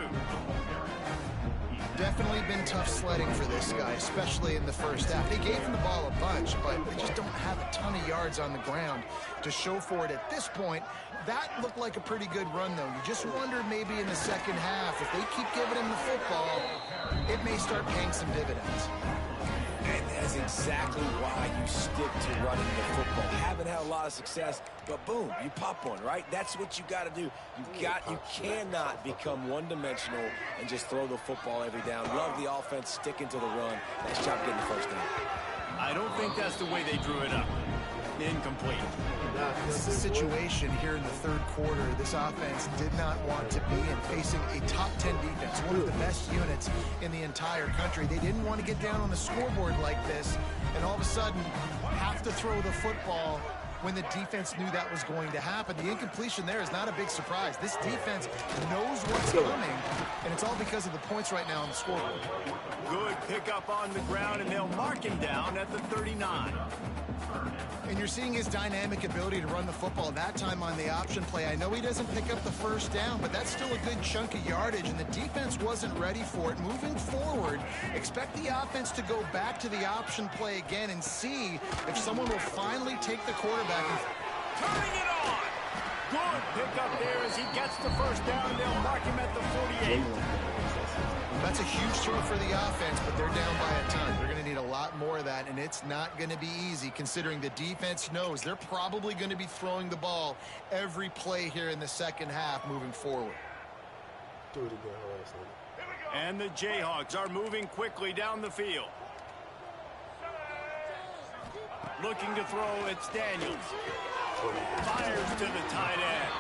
Definitely been tough sledding for this guy, especially in the first half. They gave him the ball a bunch, but they just don't have a ton of yards on the ground to show for it at this point. That looked like a pretty good run, though. You just wondered maybe in the second half, if they keep giving him the football, it may start paying some dividends. And that's exactly why you stick to running the football. Haven't had a lot of success, but boom, you pop one, right? That's what you got to do. You cannot become one-dimensional and just throw the football every down. Love the offense sticking to the run. Nice job getting the first down. I don't think that's the way they drew it up. Incomplete. This is a situation here in the third quarter this offense did not want to be in, facing a top 10 defense, one of the best units in the entire country. They didn't want to get down on the scoreboard like this and all of a sudden have to throw the football when the defense knew that was going to happen. The incompletion there is not a big surprise. This defense knows what's coming, and it's all because of the points right now on the scoreboard. Good pickup on the ground, and they'll mark him down at the 39. And you're seeing his dynamic ability to run the football that time on the option play. I know he doesn't pick up the first down, but that's still a good chunk of yardage, and the defense wasn't ready for it. Moving forward, expect the offense to go back to the option play again and see if someone will finally take the quarterback. Turning it on! Good pickup there as he gets the first down. They'll mark him at the 48. That's a huge throw for the offense, but they're down by a ton. They're going to need a lot more of that, and it's not going to be easy considering the defense knows they're probably going to be throwing the ball every play here in the second half moving forward. And the Jayhawks are moving quickly down the field. Looking to throw, it's Daniels. Fires to the tight end.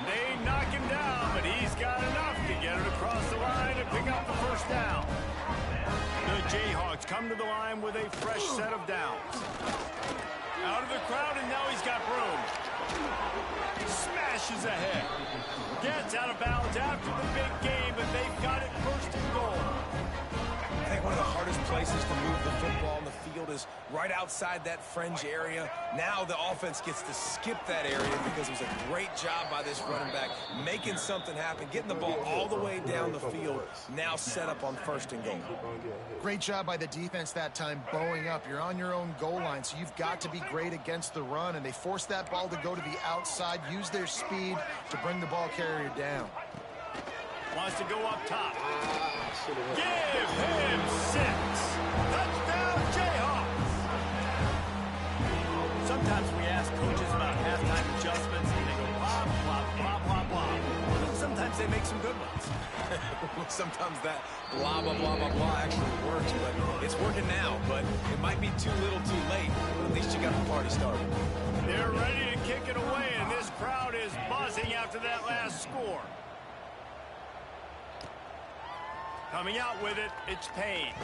They knock him down, but he's got enough to get it across the line and pick up the first down. The Jayhawks come to the line with a fresh set of downs. Out of the crowd, and now he's got room. Smashes ahead. Gets out of bounds after the big game, but they've got it first and goal. I think one of the hardest places to move the football on the field is right outside that fringe area. Now the offense gets to skip that area because it was a great job by this running back, making something happen, getting the ball all the way down the field, now set up on first and goal. Great job by the defense that time, bowing up. You're on your own goal line, so you've got to be great against the run, and they force that ball to go to the outside, use their speed to bring the ball carrier down. Wants to go up top. Give him 6. Touchdown, Jayhawks. Sometimes we ask coaches about halftime adjustments, and they go blah, blah, blah, blah, blah. Sometimes they make some good ones. Sometimes that blah, blah, blah, blah, blah actually works, but it's working now, but it might be too little too late, but at least you got the party started. They're ready to kick it away, and this crowd is buzzing after that last score. Coming out with it, it's Payne.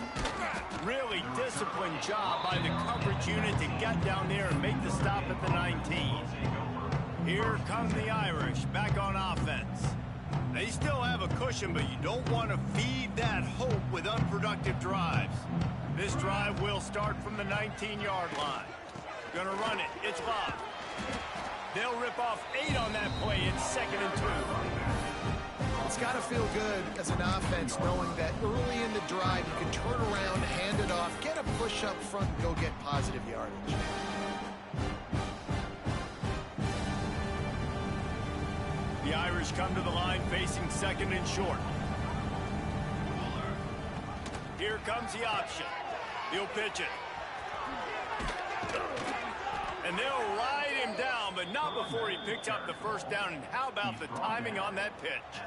Really disciplined job by the coverage unit to get down there and make the stop at the 19. Here come the Irish back on offense. They still have a cushion, but you don't want to feed that hope with unproductive drives. This drive will start from the 19-yard line. Gonna run it. It's Lyfe. They'll rip off 8 on that play. It's 2nd and 2. It's got to feel good as an offense knowing that early in the drive you can turn around, hand it off, get a push up front, and go get positive yardage. The Irish come to the line facing 2nd and short. Here comes the option. He'll pitch it. And they'll ride him down, but not before he picks up the first down. And how about the timing on that pitch?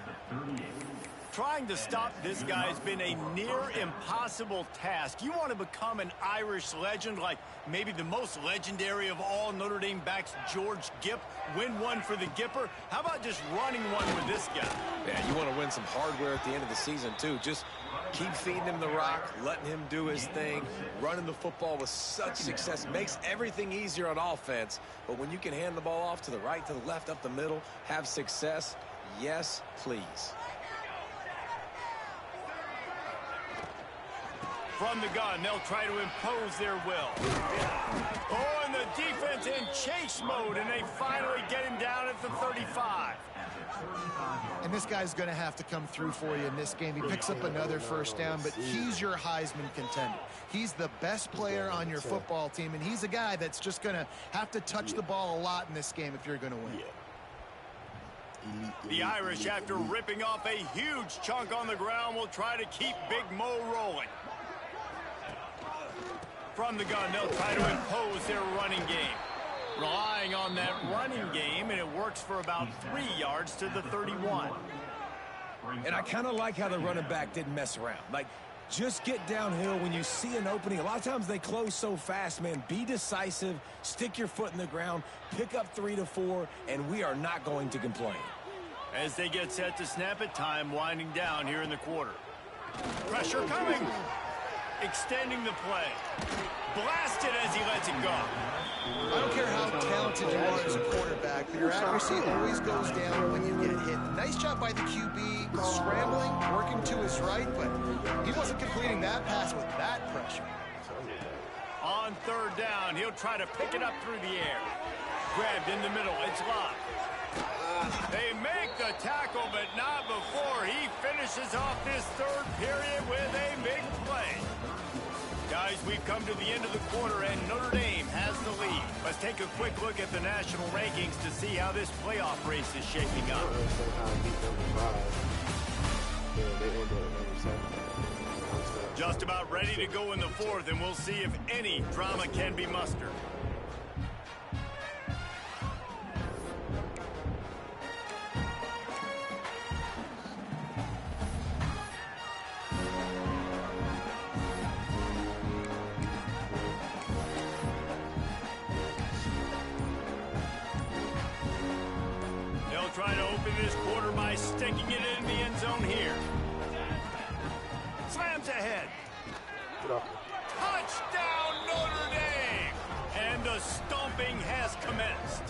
trying to stop this guy has been a near impossible task. You want to become an Irish legend, like maybe the most legendary of all Notre Dame backs, George Gipp, win one for the Gipper. How about just running one with this guy? Yeah, you want to win some hardware at the end of the season, too. Just keep feeding him the rock, letting him do his thing, running the football with such success. Makes everything easier on offense. But when you can hand the ball off to the right, to the left, up the middle, have success, yes, please. From the gun, they'll try to impose their will. Oh, and the defense in chase mode, and they finally get him down at the 35. And this guy's going to have to come through for you in this game. He picks up another first down, but he's your Heisman contender. He's the best player on your football team, and he's a guy that's just going to have to touch the ball a lot in this game if you're going to win. The Irish, after ripping off a huge chunk on the ground, will try to keep Big Mo rolling. From the gun, they'll try to impose their running game. Relying on that running game, and it works for about 3 yards to the 31. And I kind of like how the running back didn't mess around. Like, just get downhill when you see an opening. A lot of times they close so fast, man. Be decisive, stick your foot in the ground, pick up 3 to 4, and we are not going to complain. As they get set to snap it, time winding down here in the quarter. Pressure coming. Extending the play. Blasted as he lets it go. I don't care how talented you are as a quarterback, but your accuracy always goes down when you get hit. Nice job by the QB, scrambling, working to his right, but he wasn't completing that pass with that pressure. On third down, he'll try to pick it up through the air. Grabbed in the middle, it's locked. They make the tackle, but not before he finishes off this third period with a big play. Guys, we've come to the end of the quarter, and Notre Dame has the lead. Let's take a quick look at the national rankings to see how this playoff race is shaping up. Just about ready to go in the fourth, and we'll see if any drama can be mustered. Try to open this quarter by sticking it in the end zone here. Slams ahead. Touchdown, Notre Dame! And the stomping has commenced.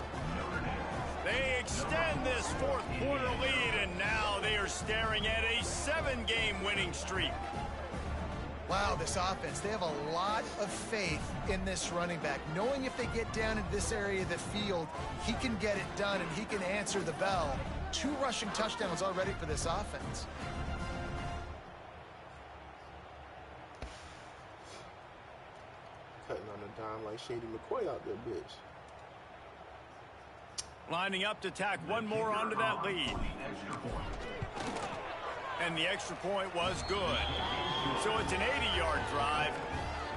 They extend this fourth quarter lead, and now they are staring at a 7-game winning streak. Wow, this offense, they have a lot of faith in this running back. Knowing if they get down in this area of the field, he can get it done and he can answer the bell. 2 rushing touchdowns already for this offense. Cutting on the dime like Shady McCoy out there, bitch. Lining up to tack one more onto that lead. And the extra point was good. So it's an 80-yard drive,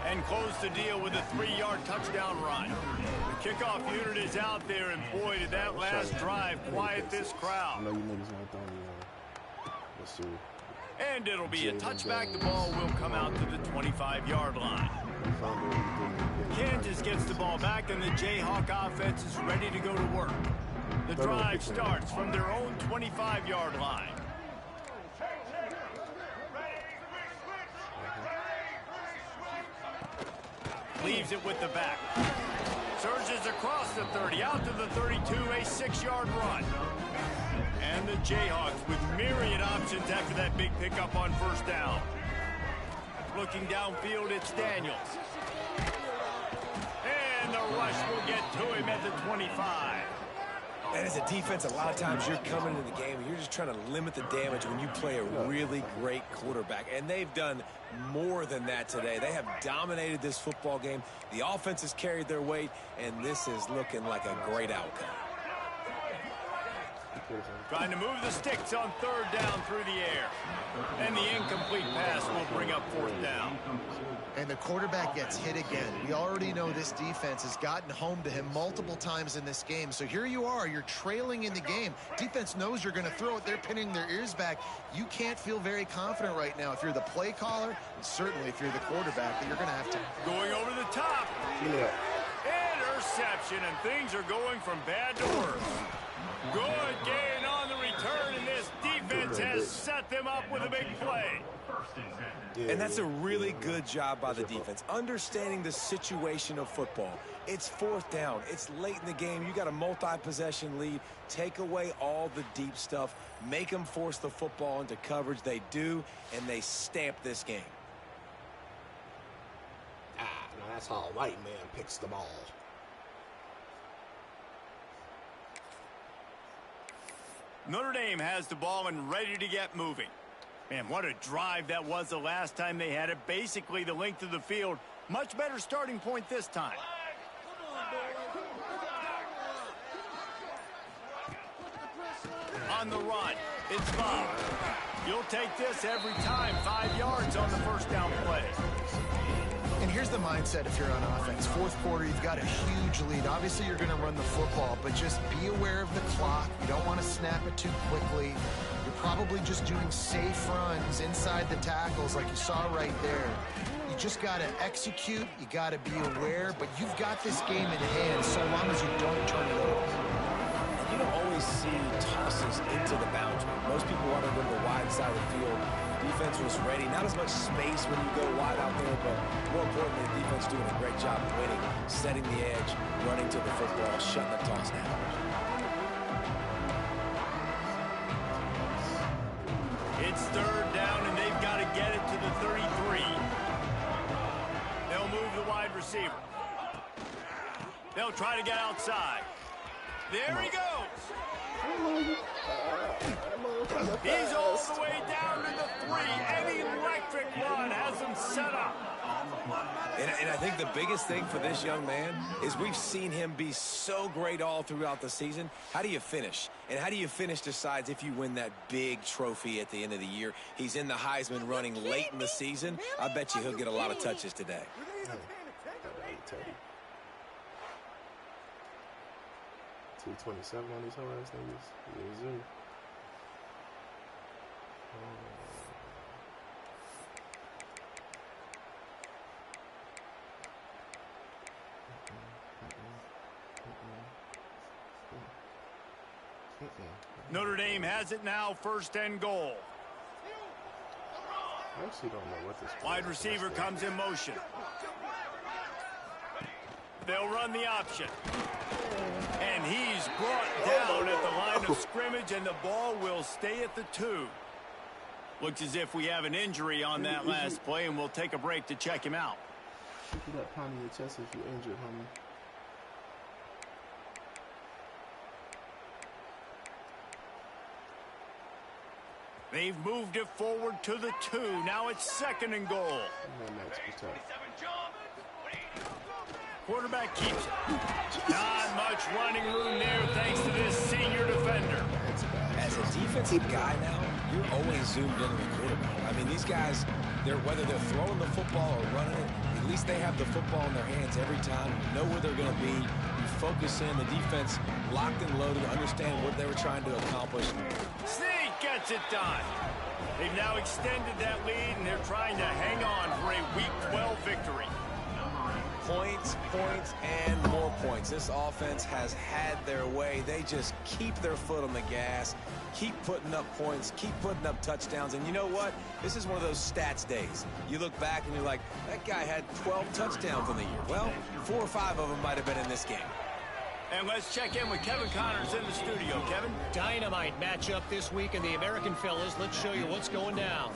and close the deal with a 3-yard touchdown run. The kickoff unit is out there, and boy, did that last drive quiet this crowd. I know you niggas want to throw me on. Let's see. And it'll be a touchback. The ball will come out to the 25-yard line. Kansas gets the ball back, and the Jayhawk offense is ready to go to work. The drive starts from their own 25-yard line. Leaves it with the back. Surges across the 30, out to the 32, a 6-yard run. And the Jayhawks with myriad options after that big pickup on first down. Looking downfield, it's Daniels. And the rush will get to him at the 25. And as a defense, a lot of times you're coming into the game and you're just trying to limit the damage when you play a really great quarterback. And they've done more than that today. They have dominated this football game. The offense has carried their weight, and this is looking like a great outcome. Trying to move the sticks on third down through the air. And the incomplete pass will bring up up fourth down. And the quarterback gets hit again. We already know this defense has gotten home to him multiple times in this game. So here you are, you're trailing in the game. Defense knows you're going to throw it. They're pinning their ears back. You can't feel very confident right now if you're the play caller, and certainly if you're the quarterback, that you're going to have to. Going over the top. Yeah. Interception, and things are going from bad to worse. Good gain on the return, and this defense has set them up with a big play. And that's a really good job by the defense, understanding the situation of football. It's fourth down. It's late in the game. You got a multi-possession lead. Take away all the deep stuff. Make them force the football into coverage. They do, and they stamp this game. Now that's how a white man picks the ball. Notre Dame has the ball and ready to get moving. Man, what a drive that was the last time they had it. Basically the length of the field. Much better starting point this time. On the run, it's Bob. You'll take this every time. 5 yards on the first down play. And here's the mindset if you're on offense. Fourth quarter, you've got a huge lead. Obviously, you're going to run the football, but just be aware of the clock. You don't want to snap it too quickly. You're probably just doing safe runs inside the tackles like you saw right there. You just got to execute. You got to be aware, but you've got this game in hand so long as you don't turn it over. You don't always see tosses into the boundary. Most people want to go to the wide side of the field. Defense was ready. Not as much space when you go wide out there, but more importantly, the defense doing a great job of winning, setting the edge, running to the football, shutting the toss down. It's third down, and they've got to get it to the 33. They'll move the wide receiver. They'll try to get outside. There he goes. He's all the way down to the 3. An electric run has him set up. And I think the biggest thing for this young man is we've seen him be so great all throughout the season. How do you finish? And how do you finish decides if you win that big trophy at the end of the year. He's in the Heisman running late in the season. I bet you he'll get a lot of touches today. 227 on these whole ass niggas. Yes, sir. Notre Dame has it now, first and goal. I actually don't know what this wide receiver comes in motion. They'll run the option. And he's brought down at the line of scrimmage, and the ball will stay at the 2. Looks as if we have an injury on that last play, and we'll take a break to check him out. You got pound in your chest if you're injured, homie. They've moved it forward to the 2. Now it's second and goal. Quarterback keeps it. Not much running room there thanks to this senior defender. As a defensive guy now, you're always zoomed in on the quarterback. I mean, these guys, whether they're throwing the football or running it, at least they have the football in their hands every time. You know where they're going to be. You focus in. The defense locked and loaded, understand what they were trying to accomplish. Sneak gets it done. They've now extended that lead, and they're trying to hang on for a Week 12 victory. Points, points, and more points. This offense has had their way. They just keep their foot on the gas, keep putting up points, keep putting up touchdowns. And you know what? This is one of those stats days. You look back and you're like, that guy had 12 touchdowns in the year. Well, 4 or 5 of them might have been in this game. And let's check in with Kevin Connors in the studio. Kevin? Dynamite matchup this week in the American fellas. Let's show you what's going down.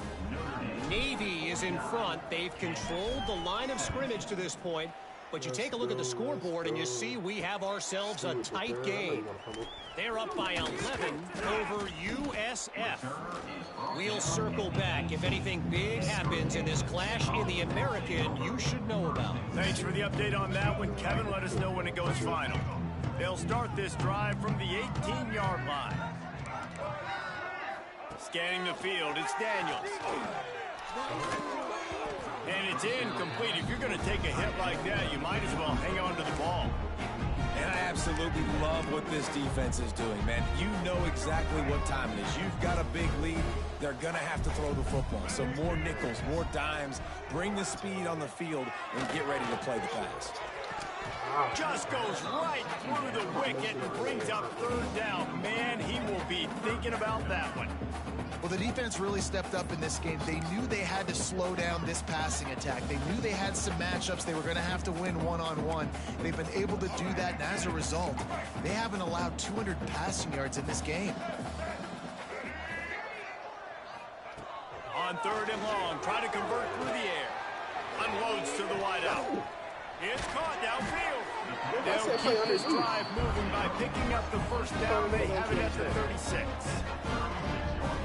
Navy is in front. They've controlled the line of scrimmage to this point. But you take a look at the scoreboard and you see we have ourselves a tight game. They're up by 11 over USF. We'll circle back if anything big happens in this clash in the American you should know about. Thanks for the update on that one, Kevin. Let us know when it goes final. They'll start this drive from the 18-yard line. Scanning the field, it's Daniels. It's incomplete. If you're going to take a hit like that, you might as well hang on to the ball. And I absolutely love what this defense is doing, man. You know exactly what time it is. You've got a big lead. They're going to have to throw the football. So more nickels, more dimes. Bring the speed on the field and get ready to play the pass. Just goes right through the wicket and brings up third down. Man, he will be thinking about that one. Well, the defense really stepped up in this game. They knew they had to slow down this passing attack. They knew they had some matchups they were going to have to win one-on-one. They've been able to do that, and as a result, they haven't allowed 200 passing yards in this game. On third and long, trying to convert through the air. Unloads to the wideout. It's caught downfield. They'll keep this drive moving by picking up the first down. They have it at the 36.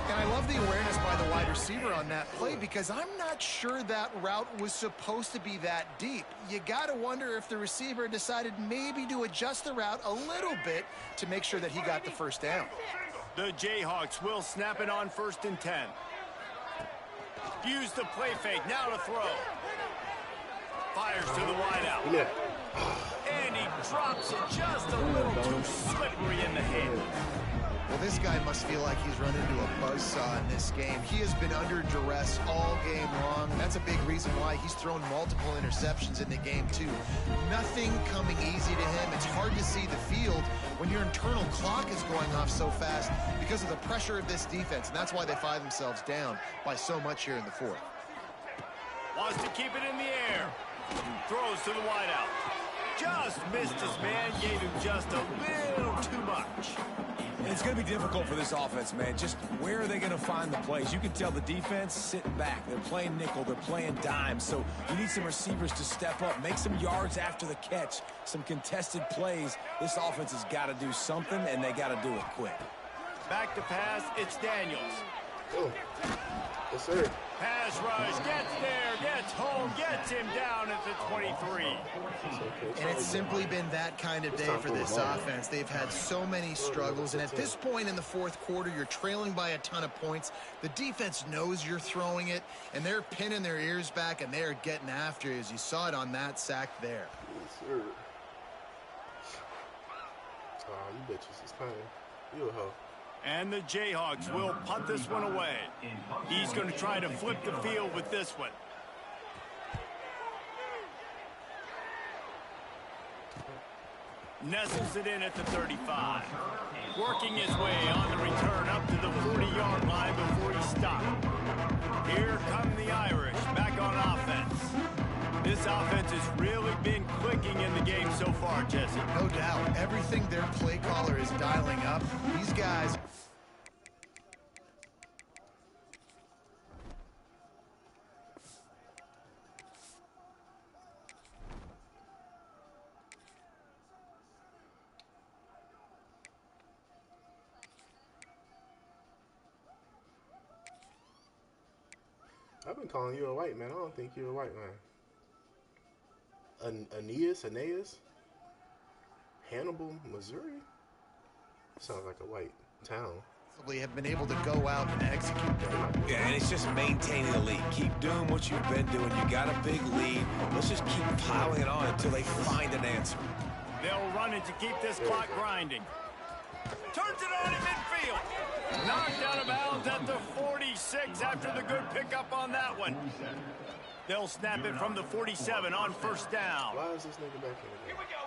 And I love the awareness by the wide receiver on that play because I'm not sure that route was supposed to be that deep. You got to wonder if the receiver decided maybe to adjust the route a little bit to make sure that he got the first down. The Jayhawks will snap it on 1st and 10. Use the play fake, now to throw. Fires to the wideout. And he drops it just a little too slippery in the hand. Well, this guy must feel like he's run into a buzzsaw in this game. He has been under duress all game long. That's a big reason why he's thrown multiple interceptions in the game, too. Nothing coming easy to him. It's hard to see the field when your internal clock is going off so fast because of the pressure of this defense, and that's why they find themselves down by so much here in the fourth. Wants to keep it in the air. Throws to the wideout. Just missed his man, gave him just a little too much. It's going to be difficult for this offense, man. Just where are they going to find the plays? You can tell the defense sitting back. They're playing nickel. They're playing dime. So you need some receivers to step up, make some yards after the catch, some contested plays. This offense has got to do something, and they got to do it quick. Back to pass, it's Daniels. Oh. Yes, sir. Pass rush, gets there, gets home, gets him down at the 23. And it's simply been that kind of day for this offense. They've had so many struggles, and at this point in the fourth quarter, you're trailing by a ton of points. The defense knows you're throwing it, and they're pinning their ears back, and they're getting after you, as you saw it on that sack there. Yes, sir. Oh, you bitches is playing. You a hoe. And the Jayhawks will punt this one away. He's going to try to flip the field with this one. Nestles it in at the 35. Working his way on the return up to the 40-yard line before he stopped. Here come the Irish back on offense. This offense has really been clicking in the game so far, Jesse. No doubt. Everything their play caller is dialing up, these guys... I've been calling you a white man. I don't think you're a white man. Aeneas? Hannibal, Missouri? Sounds like a white town. Have been able to go out and execute that. Yeah, and it's just maintaining the lead. Keep doing what you've been doing. You got a big lead. Let's just keep piling it on until they find an answer. They'll run it to keep this clock grinding. Turns it on in midfield. Knocked out of bounds at the 46 after the good pickup on that one. They'll snap it from the 47 on first down. Why is this nigga back here? Here we go.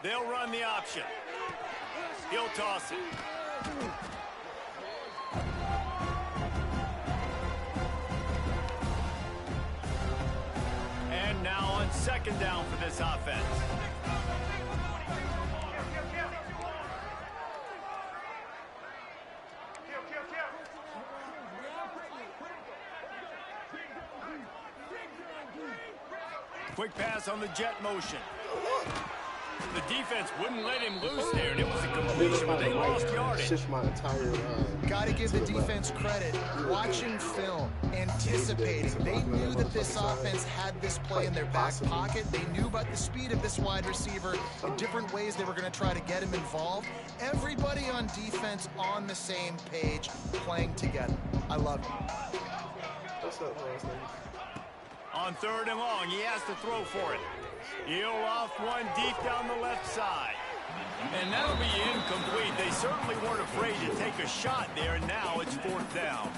They'll run the option. He'll toss it. And now on second down for this offense. Quick pass on the jet motion. The defense wouldn't let him loose there, and it was a completion, but they lost yardage. Shift my entire Got to give the defense credit. Watching film, anticipating. They knew that this offense had this play in their back pocket. They knew about the speed of this wide receiver and different ways they were going to try to get him involved. Everybody on defense on the same page, playing together. I love it. On 3rd and long, he has to throw for it. He'll off one deep down the left side. And that'll be incomplete. They certainly weren't afraid to take a shot there, and now it's 4th down.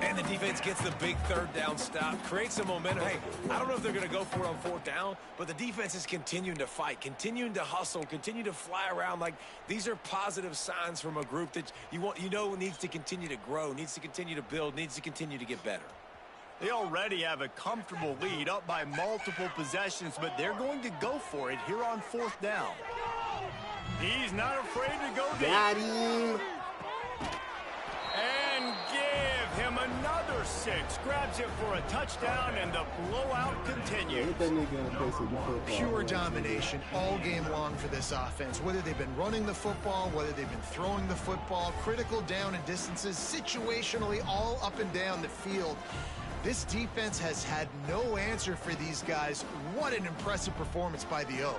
And the defense gets the big 3rd down stop, creates some momentum. Hey, I don't know if they're going to go for it on 4th down, but the defense is continuing to fight, continuing to hustle, continue to fly around. Like, these are positive signs from a group that you know needs to continue to grow, needs to continue to build, needs to continue to get better. They already have a comfortable lead, up by multiple possessions, but they're going to go for it here on 4th down. He's not afraid to go deep. Got him. And give him another 6. Grabs it for a touchdown, and the blowout continues. Pure domination all game long for this offense. Whether they've been running the football, whether they've been throwing the football, critical down and distances, situationally all up and down the field. This defense has had no answer for these guys. What an impressive performance by the O.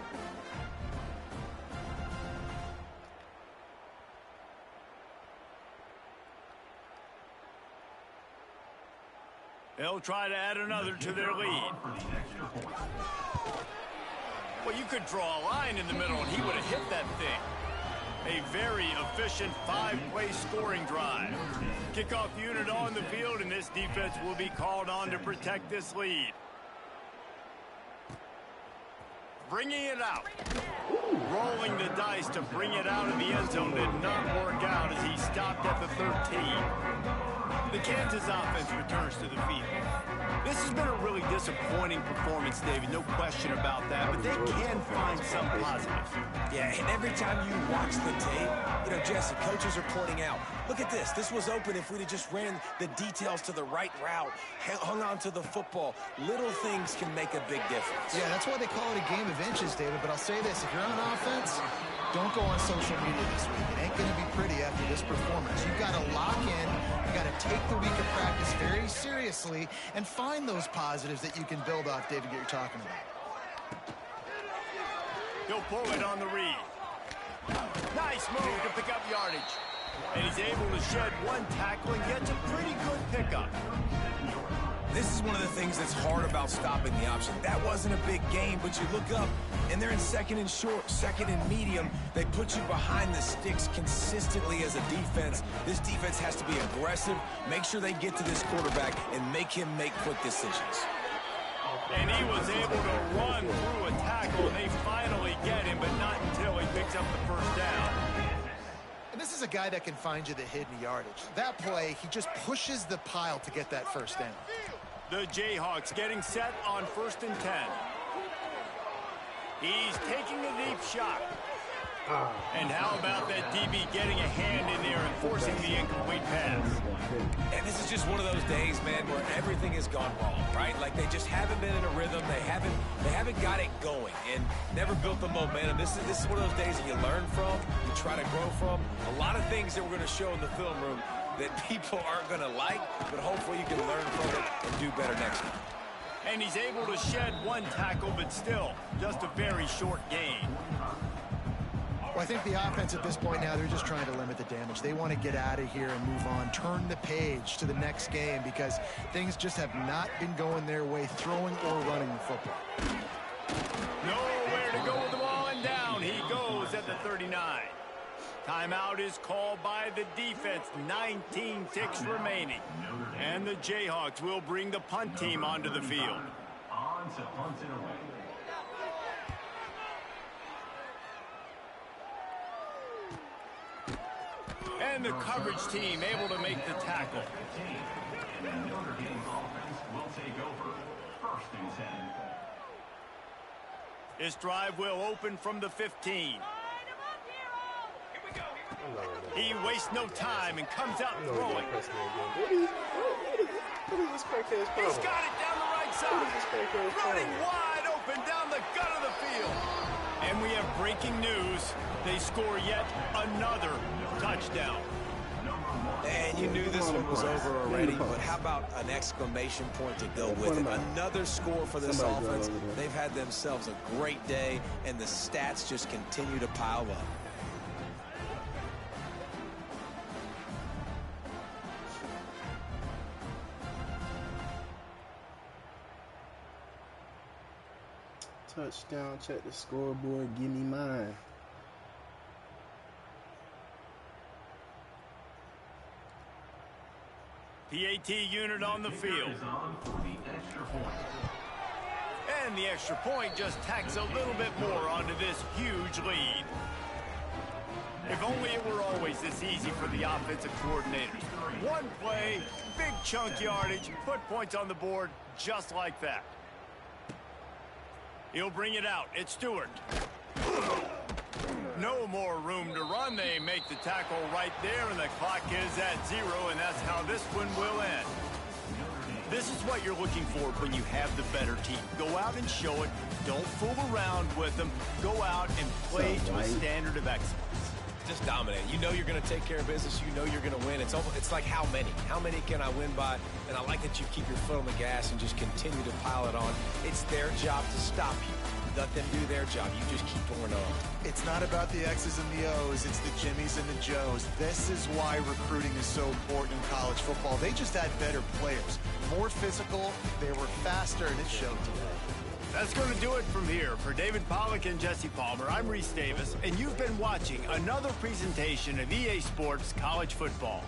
They'll try to add another to their lead. Well, you could draw a line in the middle, and he would have hit that thing. A very efficient 5-play scoring drive. Kickoff unit on the field, and this defense will be called on to protect this lead. Bringing it out. Rolling the dice to bring it out of the end zone did not work out as he stopped at the 13. The Kansas offense returns to the field. This has been a really disappointing performance, David, no question about that, but they can find some positives. Yeah, and every time you watch the tape, Jesse, coaches are pointing out, look at this. This was open if we'd have just ran the details to the right route, hung on to the football. Little things can make a big difference. Yeah, that's why they call it a game of inches, David, but I'll say this. If you're on offense, don't go on social media this week. It ain't going to be pretty after this performance. You've got to lock in. You've got to take the week of practice very seriously and find those positives that you can build off, David, that you're talking about. He'll pull it on the read. Nice move to pick up yardage. And he's able to shed one tackle and gets a pretty good pickup. This is one of the things that's hard about stopping the option. That wasn't a big gain, but you look up, and they're in 2nd and short, 2nd and medium. They put you behind the sticks consistently as a defense. This defense has to be aggressive, make sure they get to this quarterback, and make him make quick decisions. And he was able to run through a tackle, and they finally get him, but not until he picks up the 1st down. And this is a guy that can find you the hidden yardage. That play, he just pushes the pile to get that 1st down. The Jayhawks getting set on 1st and 10. He's taking a deep shot. And how about that DB getting a hand in there and forcing the incomplete pass? And this is just one of those days, man, where everything has gone wrong, right? Like they just haven't been in a rhythm. They haven't got it going and never built the momentum. This is one of those days that you learn from, you try to grow from. A lot of things that we're going to show in the film room that people aren't going to like, but hopefully you can learn from it and do better next time. And he's able to shed one tackle, but still just a very short gain. Well, I think the offense at this point now, they're just trying to limit the damage. They want to get out of here and move on, turn the page to the next game because things just have not been going their way, throwing or running the football. Nowhere to go with the ball, and down he goes at the 39. Timeout is called by the defense. 19 ticks remaining. And the Jayhawks will bring the punt team onto the field. On to punt it away. And the coverage team able to make the tackle. And the Notre Dame offense will take over. 1st and 10. This drive will open from the 15. He wastes no time and comes out throwing. What is this crackhead's problem? He's got it down the right side. Running wide open down the gut of the field. And we have breaking news. They score yet another touchdown. And you knew this one was over already, but how about an exclamation point to go with it? Another score for this offense. They've had themselves a great day, and the stats just continue to pile up. Touchdown, check the scoreboard, give me mine. PAT unit on the field. And the extra point just tacks a little bit more onto this huge lead. If only it were always this easy for the offensive coordinators. One play, big chunk yardage, put points on the board just like that. He'll bring it out. It's Stewart. No more room to run. They make the tackle right there, and the clock is at 0, and that's how this one will end. This is what you're looking for when you have the better team. Go out and show it. Don't fool around with them. Go out and play to a standard of excellence. Just dominate. You know you're going to take care of business. You know you're going to win. It's like how many? How many can I win by? And I like that you keep your foot on the gas and just continue to pile it on. It's their job to stop you. Let them do their job. You just keep pouring on. It's not about the X's and the O's. It's the Jimmies and the Joes. This is why recruiting is so important in college football. They just had better players. More physical. They were faster, and it showed today. That's going to do it from here. For David Pollack and Jesse Palmer, I'm Reese Davis, and you've been watching another presentation of EA Sports College Football.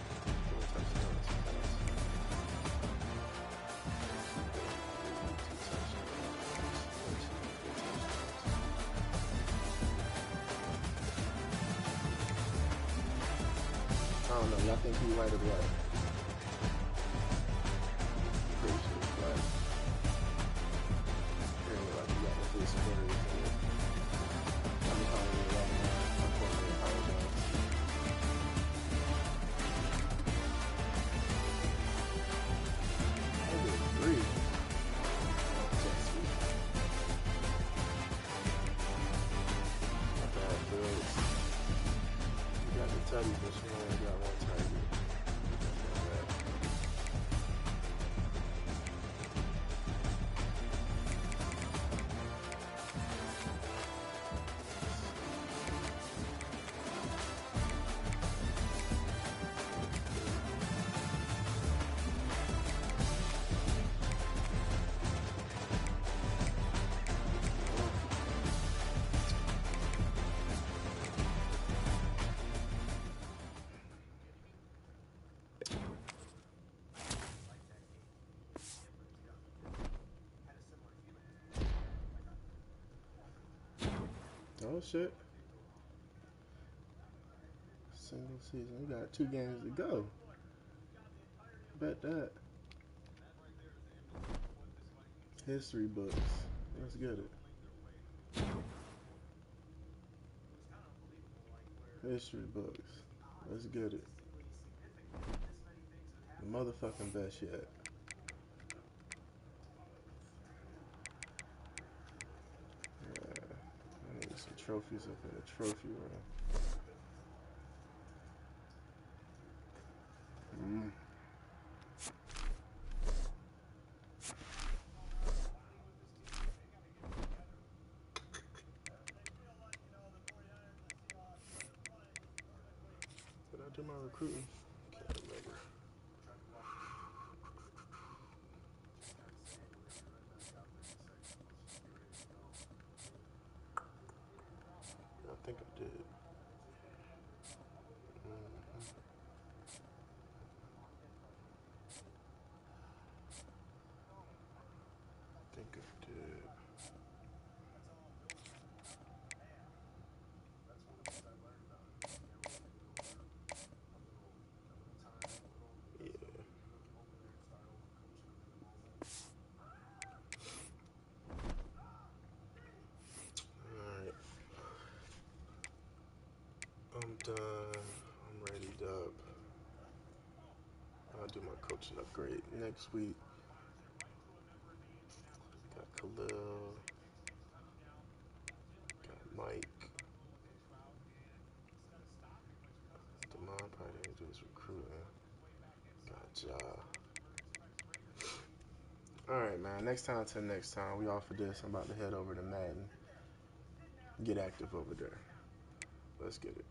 I don't know. Y'all think he right or right? Pretty sure he's right. Apparently, like, he got the full support of his team. I'm calling it right now. Unfortunately, I apologize. I did 3. Just sweet. Not bad, Bills. You got to tell you this one. I got one target. Oh shit. Single season. We got 2 games to go. Bet that. History books. Let's get it. History books. Let's get it. The motherfucking best yet. Some trophies up in the trophy room. Did I do my recruiting? Can't remember. I think I did. I think I did. Yeah. Alright. I'm done. I'm readied up. I'll do my coaching upgrade next week. Got Khalil. Got Mike. Demond probably didn't do his recruiting. Got Ja. Alright, man. Next time to next time. We off of this. I'm about to head over to Madden. Get active over there. Let's get it.